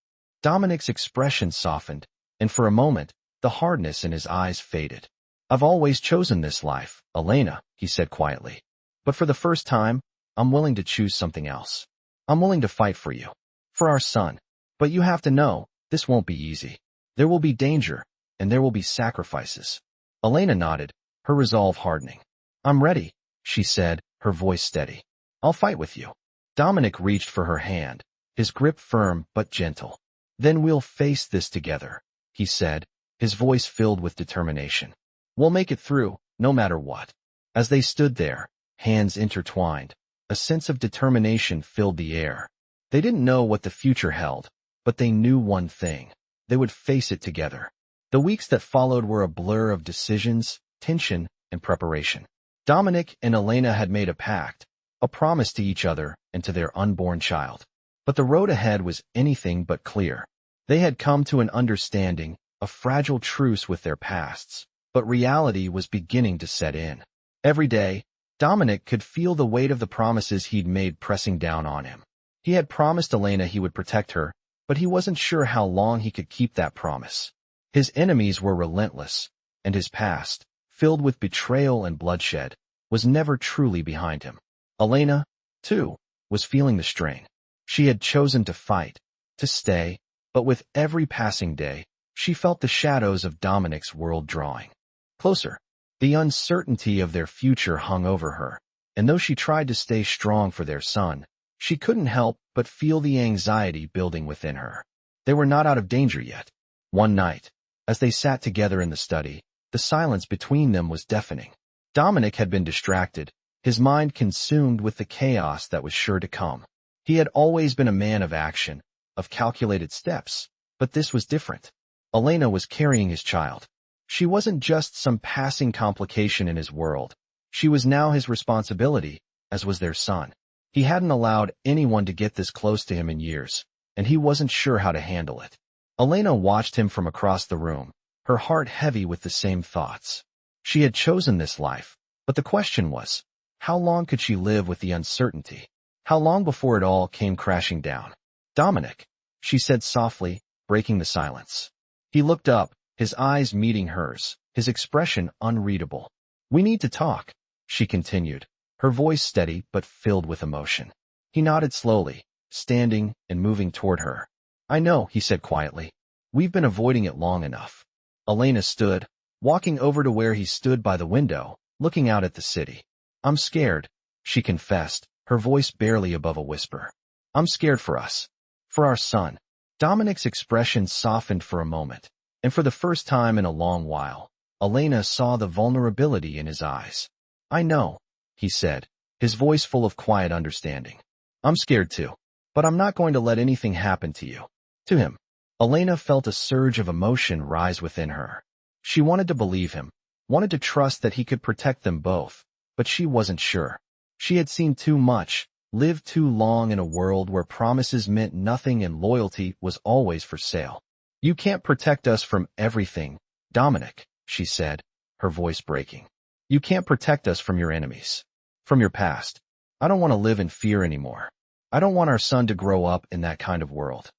Dominic's expression softened, and for a moment, the hardness in his eyes faded. I've always chosen this life, Elena, he said quietly. But for the first time, I'm willing to choose something else. I'm willing to fight for you. For our son. But you have to know, this won't be easy. There will be danger, and there will be sacrifices. Elena nodded, her resolve hardening. I'm ready, she said, her voice steady. I'll fight with you. Dominic reached for her hand, his grip firm but gentle. Then we'll face this together, he said, his voice filled with determination. We'll make it through, no matter what. As they stood there, hands intertwined, a sense of determination filled the air. They didn't know what the future held, but they knew one thing. They would face it together. The weeks that followed were a blur of decisions, tension, and preparation. Dominic and Elena had made a pact, a promise to each other and to their unborn child. But the road ahead was anything but clear. They had come to an understanding, a fragile truce with their pasts, but reality was beginning to set in. Every day, Dominic could feel the weight of the promises he'd made pressing down on him. He had promised Elena he would protect her, but he wasn't sure how long he could keep that promise. His enemies were relentless, and his past, filled with betrayal and bloodshed, was never truly behind him. Elena, too, was feeling the strain. She had chosen to fight, to stay, but with every passing day, she felt the shadows of Dominic's world drawing closer. The uncertainty of their future hung over her, and though she tried to stay strong for their son, she couldn't help but feel the anxiety building within her. They were not out of danger yet. One night, as they sat together in the study, the silence between them was deafening. Dominic had been distracted, his mind consumed with the chaos that was sure to come. He had always been a man of action, of calculated steps, but this was different. Elena was carrying his child. She wasn't just some passing complication in his world. She was now his responsibility, as was their son. He hadn't allowed anyone to get this close to him in years, and he wasn't sure how to handle it. Elena watched him from across the room, her heart heavy with the same thoughts. She had chosen this life, but the question was, How long could she live with the uncertainty? How long before it all came crashing down? Dominic, she said softly, breaking the silence. He looked up, his eyes meeting hers, his expression unreadable. We need to talk, she continued, her voice steady but filled with emotion. He nodded slowly, standing and moving toward her. I know, he said quietly. We've been avoiding it long enough. Elena stood, walking over to where he stood by the window, looking out at the city. I'm scared, she confessed, her voice barely above a whisper. I'm scared for us. For our son. Dominic's expression softened for a moment, and for the first time in a long while, Elena saw the vulnerability in his eyes. I know, he said, his voice full of quiet understanding. I'm scared too, but I'm not going to let anything happen to you. To him. Elena felt a surge of emotion rise within her. She wanted to believe him, wanted to trust that he could protect them both, but she wasn't sure. She had seen too much, lived too long in a world where promises meant nothing and loyalty was always for sale. You can't protect us from everything, Dominic, she said, her voice breaking. You can't protect us from your enemies, from your past. I don't want to live in fear anymore. I don't want our son to grow up in that kind of world.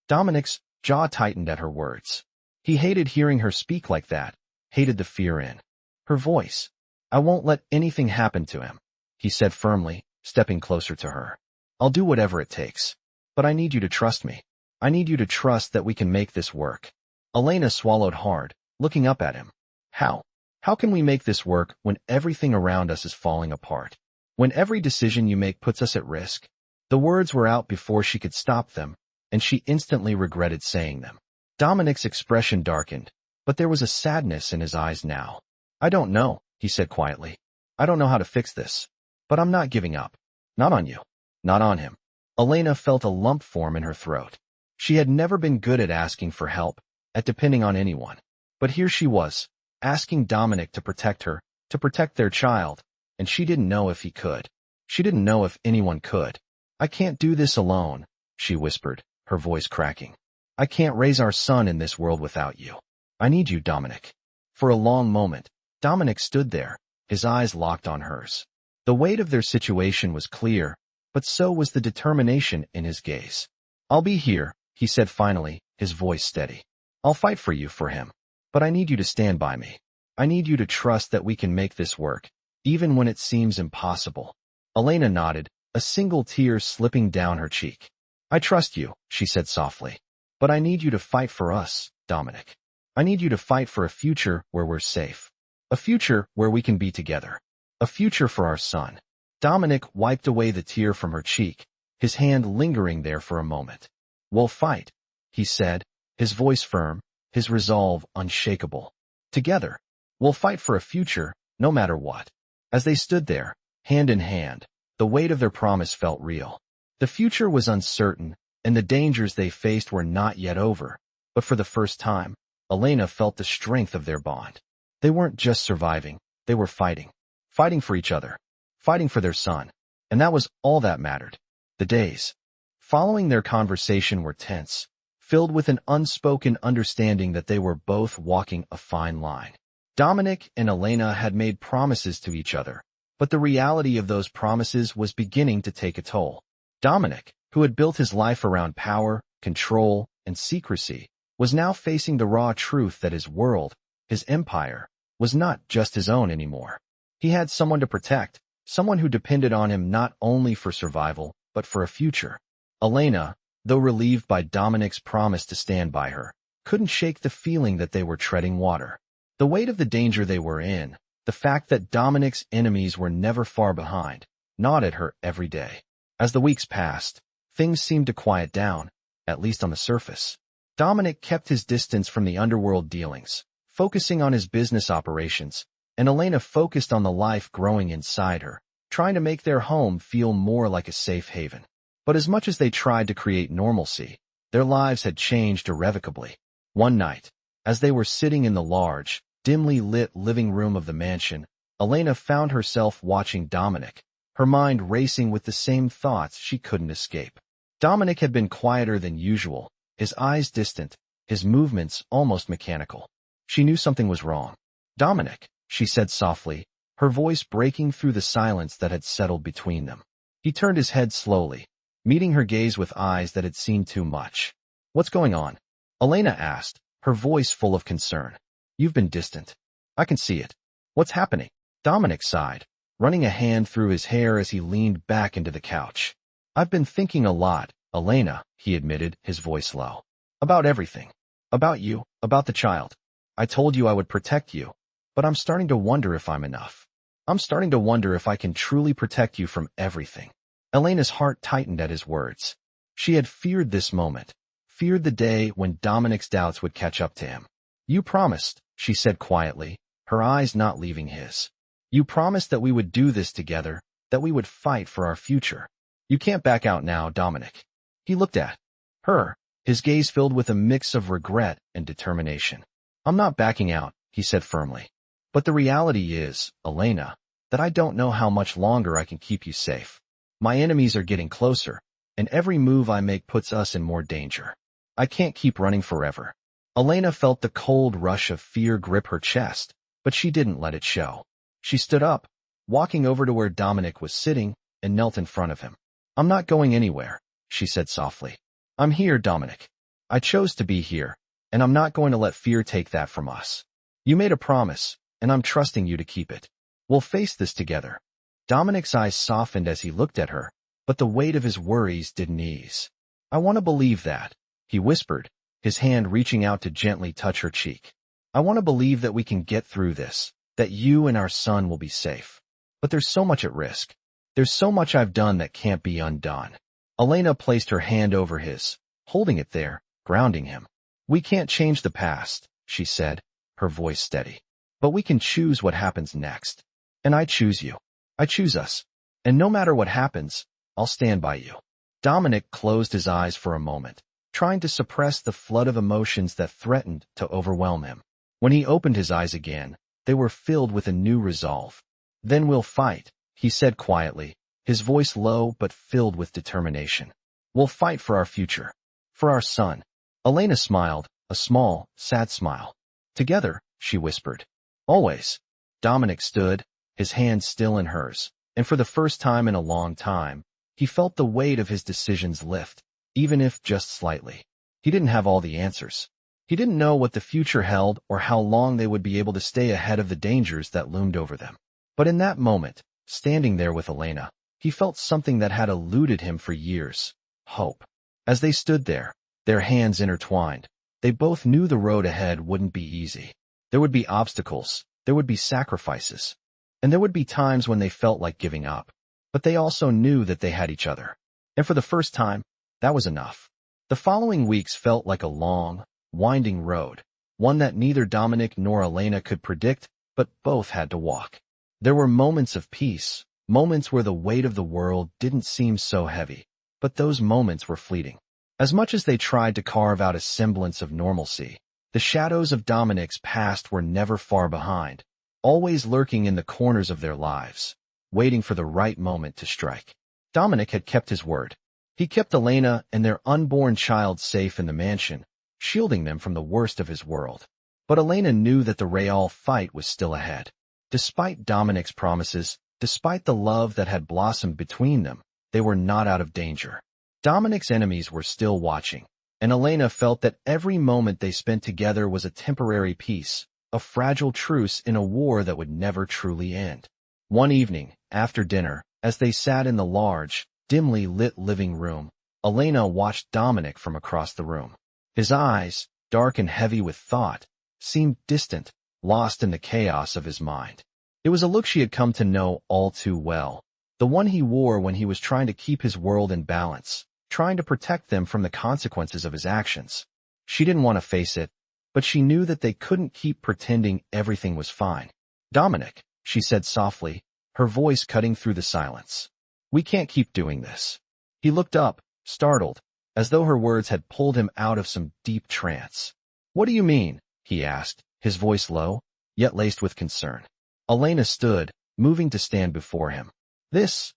Dominic's jaw tightened at her words. He hated hearing her speak like that, hated the fear in her voice. I won't let anything happen to him, he said firmly, stepping closer to her. I'll do whatever it takes. But I need you to trust me. I need you to trust that we can make this work. Elena swallowed hard, looking up at him. How? How can we make this work when everything around us is falling apart? When every decision you make puts us at risk? The words were out before she could stop them, and she instantly regretted saying them. Dominic's expression darkened, but there was a sadness in his eyes now. I don't know, he said quietly. I don't know how to fix this. But I'm not giving up. Not on you. Not on him. Elena felt a lump form in her throat. She had never been good at asking for help, at depending on anyone. But here she was, asking Dominic to protect her, to protect their child, and she didn't know if he could. She didn't know if anyone could. I can't do this alone, she whispered, her voice cracking. I can't raise our son in this world without you. I need you, Dominic. For a long moment, Dominic stood there, his eyes locked on hers. The weight of their situation was clear, but so was the determination in his gaze. I'll be here, he said finally, his voice steady. I'll fight for you, for him. But I need you to stand by me. I need you to trust that we can make this work, even when it seems impossible. Elena nodded, a single tear slipping down her cheek. I trust you, she said softly. But I need you to fight for us, Dominic. I need you to fight for a future where we're safe. A future where we can be together. A future for our son. Dominic wiped away the tear from her cheek, his hand lingering there for a moment. We'll fight, he said, his voice firm, his resolve unshakable. Together, we'll fight for a future, no matter what. As they stood there, hand in hand, the weight of their promise felt real. The future was uncertain, and the dangers they faced were not yet over, but for the first time, Elena felt the strength of their bond. They weren't just surviving, they were fighting. Fighting for each other. Fighting for their son. And that was all that mattered. The days following their conversation were tense, filled with an unspoken understanding that they were both walking a fine line. Dominic and Elena had made promises to each other, but the reality of those promises was beginning to take a toll. Dominic, who had built his life around power, control, and secrecy, was now facing the raw truth that his world, his empire, was not just his own anymore. He had someone to protect, someone who depended on him not only for survival, but for a future. Elena, though relieved by Dominic's promise to stand by her, couldn't shake the feeling that they were treading water. The weight of the danger they were in, the fact that Dominic's enemies were never far behind, gnawed at her every day. As the weeks passed, things seemed to quiet down, at least on the surface. Dominic kept his distance from the underworld dealings, focusing on his business operations, and Elena focused on the life growing inside her, trying to make their home feel more like a safe haven. But as much as they tried to create normalcy, their lives had changed irrevocably. One night, as they were sitting in the large, dimly lit living room of the mansion, Elena found herself watching Dominic, her mind racing with the same thoughts she couldn't escape. Dominic had been quieter than usual, his eyes distant, his movements almost mechanical. She knew something was wrong. Dominic, she said softly, her voice breaking through the silence that had settled between them. He turned his head slowly, meeting her gaze with eyes that had seen too much. "What's going on?" Elena asked, her voice full of concern. "You've been distant. I can see it. What's happening?" Dominic sighed, running a hand through his hair as he leaned back into the couch. "I've been thinking a lot, Elena," he admitted, his voice low. "About everything. About you, about the child. I told you I would protect you, but I'm starting to wonder if I'm enough. I'm starting to wonder if I can truly protect you from everything." Elena's heart tightened at his words. She had feared this moment, feared the day when Dominic's doubts would catch up to him. "You promised," she said quietly, her eyes not leaving his. "You promised that we would do this together, that we would fight for our future. You can't back out now, Dominic." He looked at her, his gaze filled with a mix of regret and determination. "I'm not backing out," he said firmly. "But the reality is, Elena, that I don't know how much longer I can keep you safe. My enemies are getting closer, and every move I make puts us in more danger. I can't keep running forever." Elena felt the cold rush of fear grip her chest, but she didn't let it show. She stood up, walking over to where Dominic was sitting, and knelt in front of him. "I'm not going anywhere," she said softly. "I'm here, Dominic. I chose to be here, and I'm not going to let fear take that from us. You made a promise, and I'm trusting you to keep it. We'll face this together." Dominic's eyes softened as he looked at her, but the weight of his worries didn't ease. "I want to believe that," he whispered, his hand reaching out to gently touch her cheek. "I want to believe that we can get through this, that you and our son will be safe. But there's so much at risk. There's so much I've done that can't be undone." Elena placed her hand over his, holding it there, grounding him. "We can't change the past," she said, her voice steady. "But we can choose what happens next. And I choose you. I choose us. And no matter what happens, I'll stand by you." Dominic closed his eyes for a moment, trying to suppress the flood of emotions that threatened to overwhelm him. When he opened his eyes again, they were filled with a new resolve. "Then we'll fight," he said quietly, his voice low but filled with determination. "We'll fight for our future. For our son." Elena smiled, a small, sad smile. "Together," she whispered. "Always." Dominic stood, his hand still in hers, and for the first time in a long time, he felt the weight of his decisions lift, even if just slightly. He didn't have all the answers. He didn't know what the future held or how long they would be able to stay ahead of the dangers that loomed over them. But in that moment, standing there with Elena, he felt something that had eluded him for years: hope. As they stood there, their hands intertwined, they both knew the road ahead wouldn't be easy. There would be obstacles, there would be sacrifices, and there would be times when they felt like giving up. But they also knew that they had each other. And for the first time, that was enough. The following weeks felt like a long, winding road, one that neither Dominic nor Elena could predict, but both had to walk. There were moments of peace, moments where the weight of the world didn't seem so heavy, but those moments were fleeting. As much as they tried to carve out a semblance of normalcy, the shadows of Dominic's past were never far behind, always lurking in the corners of their lives, waiting for the right moment to strike. Dominic had kept his word. He kept Elena and their unborn child safe in the mansion, shielding them from the worst of his world. But Elena knew that the real fight was still ahead. Despite Dominic's promises, despite the love that had blossomed between them, they were not out of danger. Dominic's enemies were still watching, and Elena felt that every moment they spent together was a temporary peace, a fragile truce in a war that would never truly end. One evening, after dinner, as they sat in the large, dimly lit living room, Elena watched Dominic from across the room. His eyes, dark and heavy with thought, seemed distant, lost in the chaos of his mind. It was a look she had come to know all too well, the one he wore when he was trying to keep his world in balance, trying to protect them from the consequences of his actions. She didn't want to face it, but she knew that they couldn't keep pretending everything was fine. "Dominic," she said softly, her voice cutting through the silence. "We can't keep doing this." He looked up, startled, as though her words had pulled him out of some deep trance. "What do you mean?" he asked, his voice low, yet laced with concern. Elena stood, moving to stand before him. This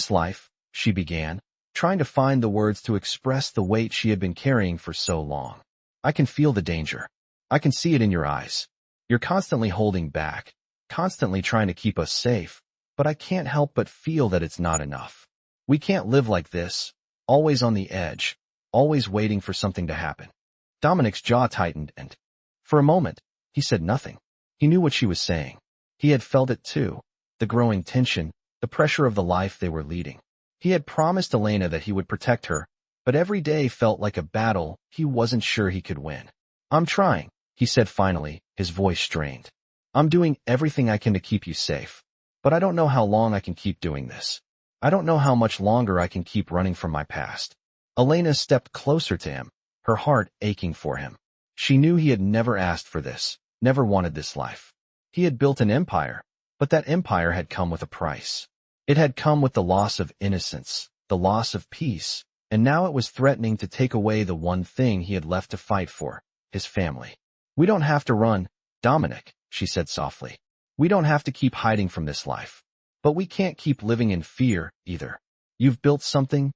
life," she began, trying to find the words to express the weight she had been carrying for so long. "I can feel the danger. I can see it in your eyes. You're constantly holding back, constantly trying to keep us safe, but I can't help but feel that it's not enough. We can't live like this, always on the edge, always waiting for something to happen. Dominic's jaw tightened and, for a moment, he said nothing. He knew what she was saying. He had felt it too, the growing tension, the pressure of the life they were leading. He had promised Elena that he would protect her, but every day felt like a battle he wasn't sure he could win. I'm trying, he said finally, his voice strained. I'm doing everything I can to keep you safe. But I don't know how long I can keep doing this. I don't know how much longer I can keep running from my past. Elena stepped closer to him, her heart aching for him. She knew he had never asked for this, never wanted this life. He had built an empire, but that empire had come with a price. It had come with the loss of innocence, the loss of peace, and now it was threatening to take away the one thing he had left to fight for, his family. We don't have to run, Dominic, she said softly. We don't have to keep hiding from this life. But we can't keep living in fear, either. You've built something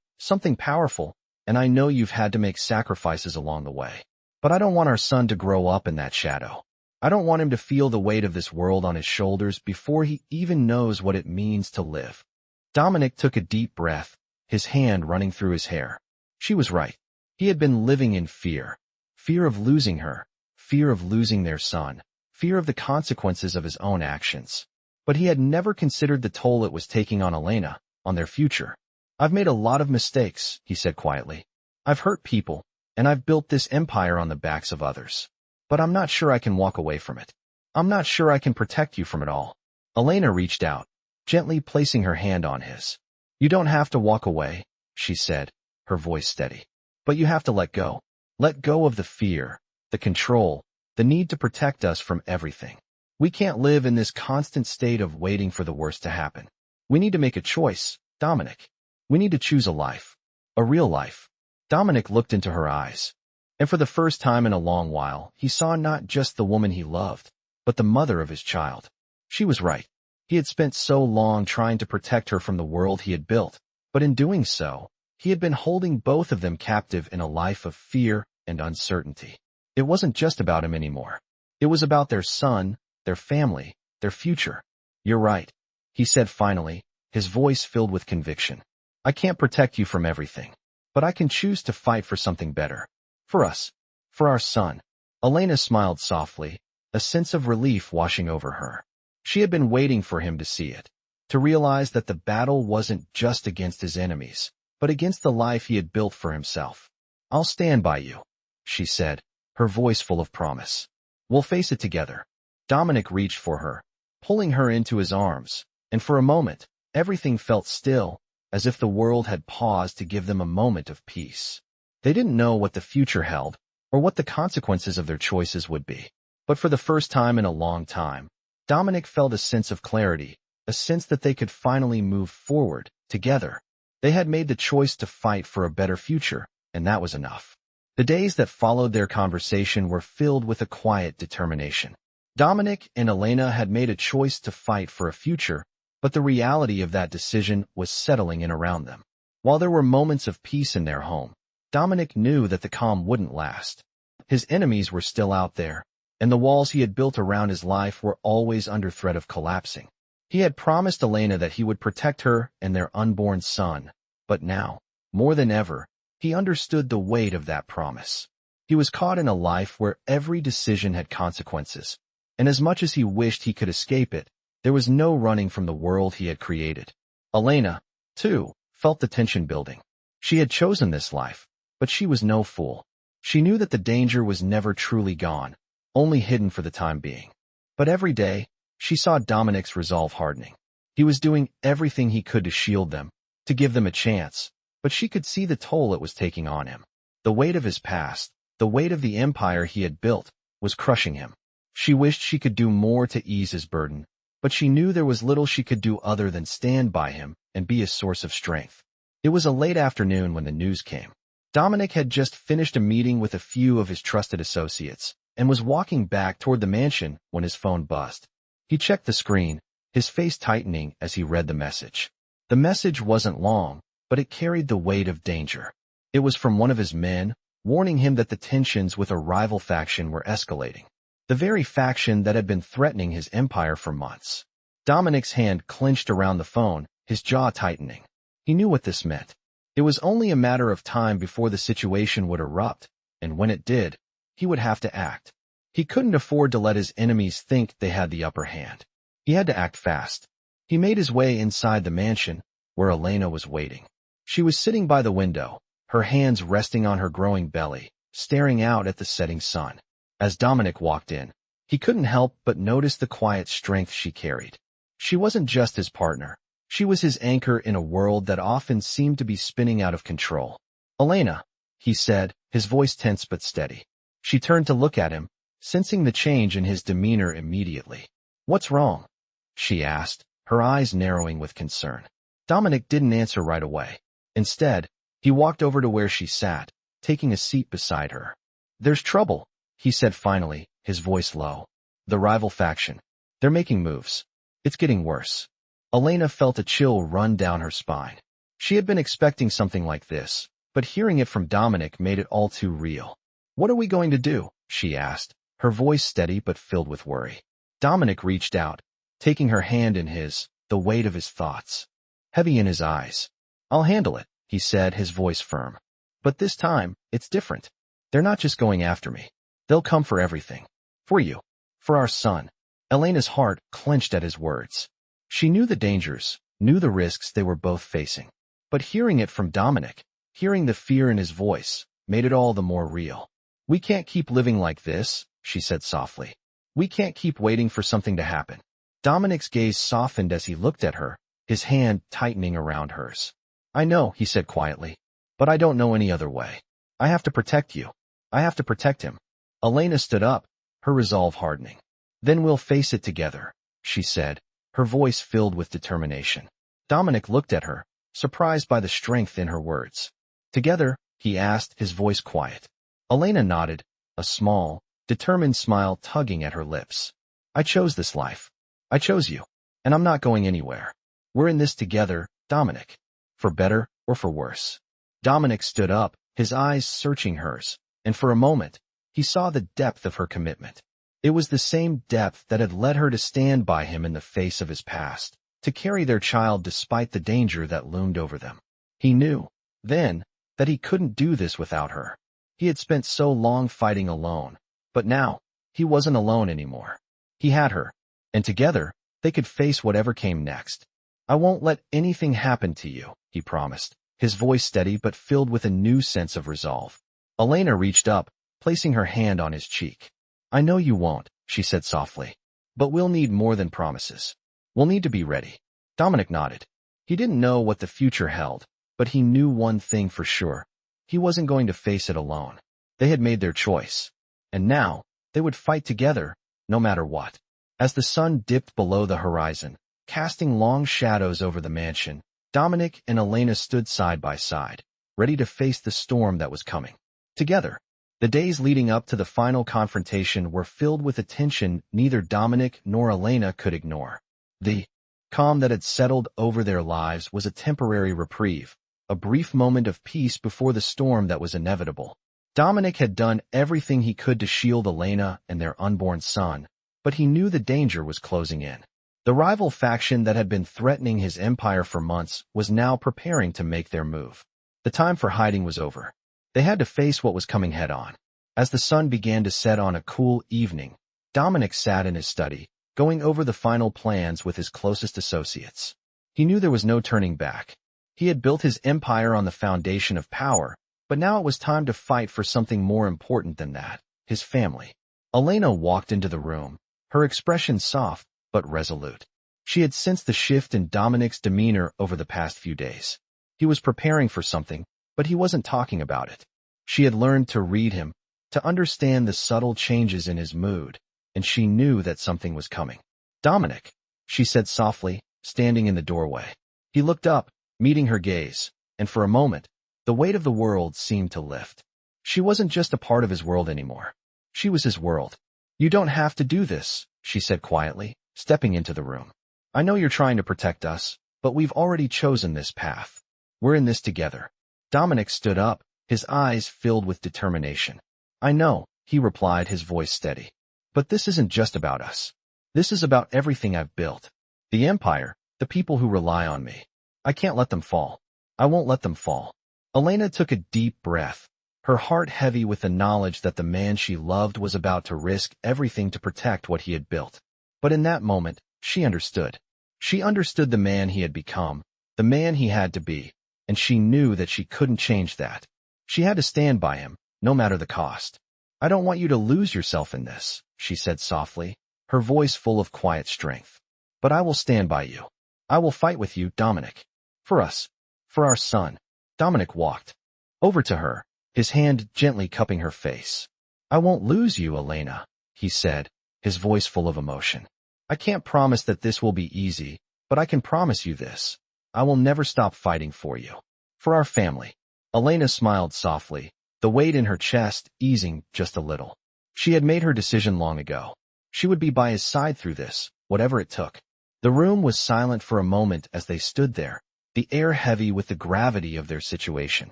powerful, and I know you've had to make sacrifices along the way. But I don't want our son to grow up in that shadow. I don't want him to feel the weight of this world on his shoulders before he even knows what it means to live. Dominic took a deep breath, his hand running through his hair. She was right. He had been living in fear. Fear of losing her, fear of losing their son, fear of the consequences of his own actions. But he had never considered the toll it was taking on Elena, on their future. I've made a lot of mistakes, he said quietly. I've hurt people, and I've built this empire on the backs of others. But I'm not sure I can walk away from it. I'm not sure I can protect you from it all. Elena reached out, gently placing her hand on his. You don't have to walk away, she said, her voice steady. But you have to let go. Let go of the fear, the control, the need to protect us from everything. We can't live in this constant state of waiting for the worst to happen. We need to make a choice, Dominic. We need to choose a life. A real life. Dominic looked into her eyes. And for the first time in a long while, he saw not just the woman he loved, but the mother of his child. She was right. He had spent so long trying to protect her from the world he had built, but in doing so, he had been holding both of them captive in a life of fear and uncertainty. It wasn't just about him anymore. It was about their son, their family, their future. You're right, he said finally, his voice filled with conviction. I can't protect you from everything, but I can choose to fight for something better. For us. For our son. Elena smiled softly, a sense of relief washing over her. She had been waiting for him to see it, to realize that the battle wasn't just against his enemies, but against the life he had built for himself. I'll stand by you, she said, her voice full of promise. We'll face it together. Dominic reached for her, pulling her into his arms, and for a moment, everything felt still, as if the world had paused to give them a moment of peace. They didn't know what the future held, or what the consequences of their choices would be. But for the first time in a long time, Dominic felt a sense of clarity, a sense that they could finally move forward, together. They had made the choice to fight for a better future, and that was enough. The days that followed their conversation were filled with a quiet determination. Dominic and Elena had made a choice to fight for a future, but the reality of that decision was settling in around them. While there were moments of peace in their home, Dominic knew that the calm wouldn't last. His enemies were still out there, and the walls he had built around his life were always under threat of collapsing. He had promised Elena that he would protect her and their unborn son, but now, more than ever, he understood the weight of that promise. He was caught in a life where every decision had consequences, and as much as he wished he could escape it, there was no running from the world he had created. Elena, too, felt the tension building. She had chosen this life, but she was no fool. She knew that the danger was never truly gone, only hidden for the time being. But every day, she saw Dominic's resolve hardening. He was doing everything he could to shield them, to give them a chance, but she could see the toll it was taking on him. The weight of his past, the weight of the empire he had built, was crushing him. She wished she could do more to ease his burden, but she knew there was little she could do other than stand by him and be a source of strength. It was a late afternoon when the news came. Dominic had just finished a meeting with a few of his trusted associates and was walking back toward the mansion when his phone buzzed. He checked the screen, his face tightening as he read the message. The message wasn't long, but it carried the weight of danger. It was from one of his men, warning him that the tensions with a rival faction were escalating. the very faction that had been threatening his empire for months. Dominic's hand clenched around the phone, his jaw tightening. He knew what this meant. It was only a matter of time before the situation would erupt, and when it did, he would have to act. He couldn't afford to let his enemies think they had the upper hand. He had to act fast. He made his way inside the mansion, where Elena was waiting. She was sitting by the window, her hands resting on her growing belly, staring out at the setting sun. As Dominic walked in, he couldn't help but notice the quiet strength she carried. She wasn't just his partner. She was his anchor in a world that often seemed to be spinning out of control. "Elena," he said, his voice tense but steady. She turned to look at him, sensing the change in his demeanor immediately. "What's wrong?" she asked, her eyes narrowing with concern. Dominic didn't answer right away. Instead, he walked over to where she sat, taking a seat beside her. "There's trouble," he said finally, his voice low. "The rival faction. They're making moves. It's getting worse." Elena felt a chill run down her spine. She had been expecting something like this, but hearing it from Dominic made it all too real. "What are we going to do?" she asked, her voice steady but filled with worry. Dominic reached out, taking her hand in his, the weight of his thoughts heavy in his eyes. "I'll handle it," he said, his voice firm. "But this time, it's different. They're not just going after me. They'll come for everything. For you. For our son." Elena's heart clenched at his words. She knew the dangers, knew the risks they were both facing. But hearing it from Dominic, hearing the fear in his voice, made it all the more real. "We can't keep living like this," she said softly. "We can't keep waiting for something to happen." Dominic's gaze softened as he looked at her, his hand tightening around hers. "I know," he said quietly, "but I don't know any other way. I have to protect you. I have to protect him." Elena stood up, her resolve hardening. "Then we'll face it together," she said, her voice filled with determination. Dominic looked at her, surprised by the strength in her words. "Together?" he asked, his voice quiet. Elena nodded, a small, determined smile tugging at her lips. "I chose this life. I chose you. And I'm not going anywhere. We're in this together, Dominic. For better or for worse." Dominic stood up, his eyes searching hers, and for a moment, he saw the depth of her commitment. It was the same depth that had led her to stand by him in the face of his past, to carry their child despite the danger that loomed over them. He knew, then, that he couldn't do this without her. He had spent so long fighting alone, but now, he wasn't alone anymore. He had her, and together, they could face whatever came next. "I won't let anything happen to you," he promised, his voice steady but filled with a new sense of resolve. Elena reached up, placing her hand on his cheek. "I know you won't," she said softly. "But we'll need more than promises. We'll need to be ready." Dominic nodded. He didn't know what the future held, but he knew one thing for sure. He wasn't going to face it alone. They had made their choice. And now, they would fight together, no matter what. As the sun dipped below the horizon, casting long shadows over the mansion, Dominic and Elena stood side by side, ready to face the storm that was coming. Together. The days leading up to the final confrontation were filled with a tension neither Dominic nor Elena could ignore. The calm that had settled over their lives was a temporary reprieve, a brief moment of peace before the storm that was inevitable. Dominic had done everything he could to shield Elena and their unborn son, but he knew the danger was closing in. The rival faction that had been threatening his empire for months was now preparing to make their move. The time for hiding was over. They had to face what was coming head-on. As the sun began to set on a cool evening, Dominic sat in his study, going over the final plans with his closest associates. He knew there was no turning back. He had built his empire on the foundation of power, but now it was time to fight for something more important than that, his family. Elena walked into the room, her expression soft but resolute. She had sensed the shift in Dominic's demeanor over the past few days. He was preparing for something, but he wasn't talking about it. She had learned to read him, to understand the subtle changes in his mood, and she knew that something was coming. "Dominic," she said softly, standing in the doorway. He looked up, meeting her gaze, and for a moment, the weight of the world seemed to lift. She wasn't just a part of his world anymore. She was his world. "You don't have to do this," she said quietly, stepping into the room. "I know you're trying to protect us, but we've already chosen this path. We're in this together." Dominic stood up, his eyes filled with determination. "I know," he replied, his voice steady. But this isn't just about us. This is about everything I've built. The empire, the people who rely on me. I can't let them fall. I won't let them fall. Elena took a deep breath, her heart heavy with the knowledge that the man she loved was about to risk everything to protect what he had built. But in that moment, she understood. She understood the man he had become, the man he had to be, and she knew that she couldn't change that. She had to stand by him, no matter the cost. I don't want you to lose yourself in this, she said softly, her voice full of quiet strength. But I will stand by you. I will fight with you, Dominic. For us. For our son. Dominic walked over to her, his hand gently cupping her face. I won't lose you, Elena, he said, his voice full of emotion. I can't promise that this will be easy, but I can promise you this. I will never stop fighting for you. For our family. Elena smiled softly, the weight in her chest easing just a little. She had made her decision long ago. She would be by his side through this, whatever it took. The room was silent for a moment as they stood there, the air heavy with the gravity of their situation.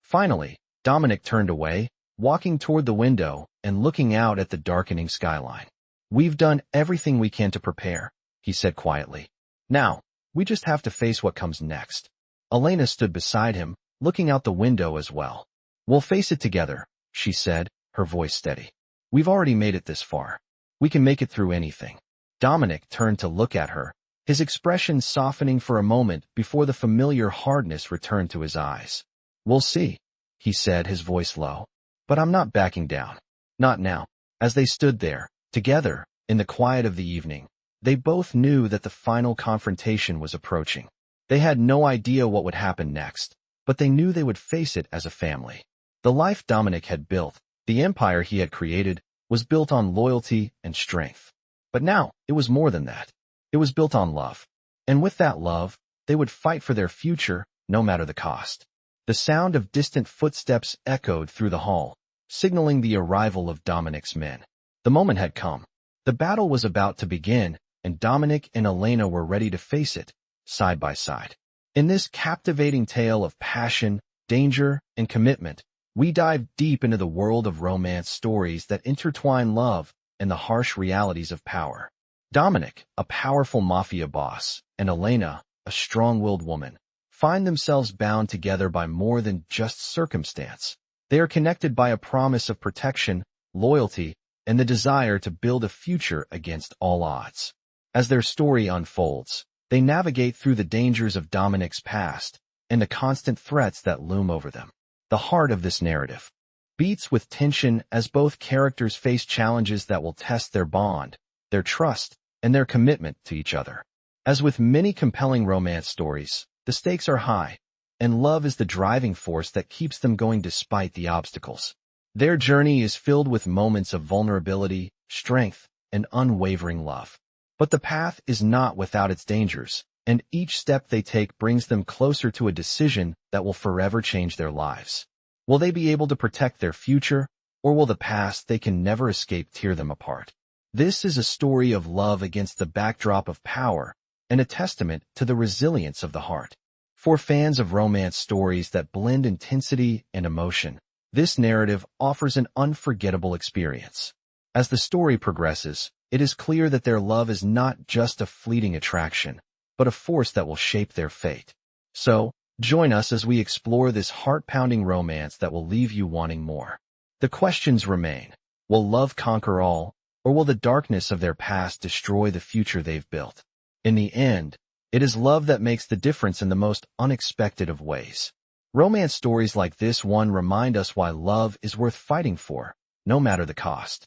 Finally, Dominic turned away, walking toward the window and looking out at the darkening skyline. We've done everything we can to prepare, he said quietly. Now, we just have to face what comes next. Elena stood beside him, looking out the window as well. We'll face it together, she said, her voice steady. We've already made it this far. We can make it through anything. Dominic turned to look at her, his expression softening for a moment before the familiar hardness returned to his eyes. We'll see, he said, his voice low. But I'm not backing down. Not now. As they stood there, together, in the quiet of the evening, they both knew that the final confrontation was approaching. They had no idea what would happen next, but they knew they would face it as a family. The life Dominic had built, the empire he had created, was built on loyalty and strength. But now, it was more than that. It was built on love. And with that love, they would fight for their future, no matter the cost. The sound of distant footsteps echoed through the hall, signaling the arrival of Dominic's men. The moment had come. The battle was about to begin, and Dominic and Elena were ready to face it, side by side. In this captivating tale of passion, danger, and commitment, we dive deep into the world of romance stories that intertwine love and the harsh realities of power. Dominic, a powerful mafia boss, and Elena, a strong-willed woman, find themselves bound together by more than just circumstance. They are connected by a promise of protection, loyalty, and the desire to build a future against all odds. As their story unfolds, they navigate through the dangers of Dominic's past and the constant threats that loom over them. The heart of this narrative beats with tension as both characters face challenges that will test their bond, their trust, and their commitment to each other. As with many compelling romance stories, the stakes are high, and love is the driving force that keeps them going despite the obstacles. Their journey is filled with moments of vulnerability, strength, and unwavering love. But the path is not without its dangers, and each step they take brings them closer to a decision that will forever change their lives. Will they be able to protect their future, or will the past they can never escape tear them apart? This is a story of love against the backdrop of power, and a testament to the resilience of the heart. For fans of romance stories that blend intensity and emotion, this narrative offers an unforgettable experience. As the story progresses, it is clear that their love is not just a fleeting attraction, but a force that will shape their fate. So, join us as we explore this heart-pounding romance that will leave you wanting more. The questions remain. Will love conquer all, or will the darkness of their past destroy the future they've built? In the end, it is love that makes the difference in the most unexpected of ways. Romance stories like this one remind us why love is worth fighting for, no matter the cost.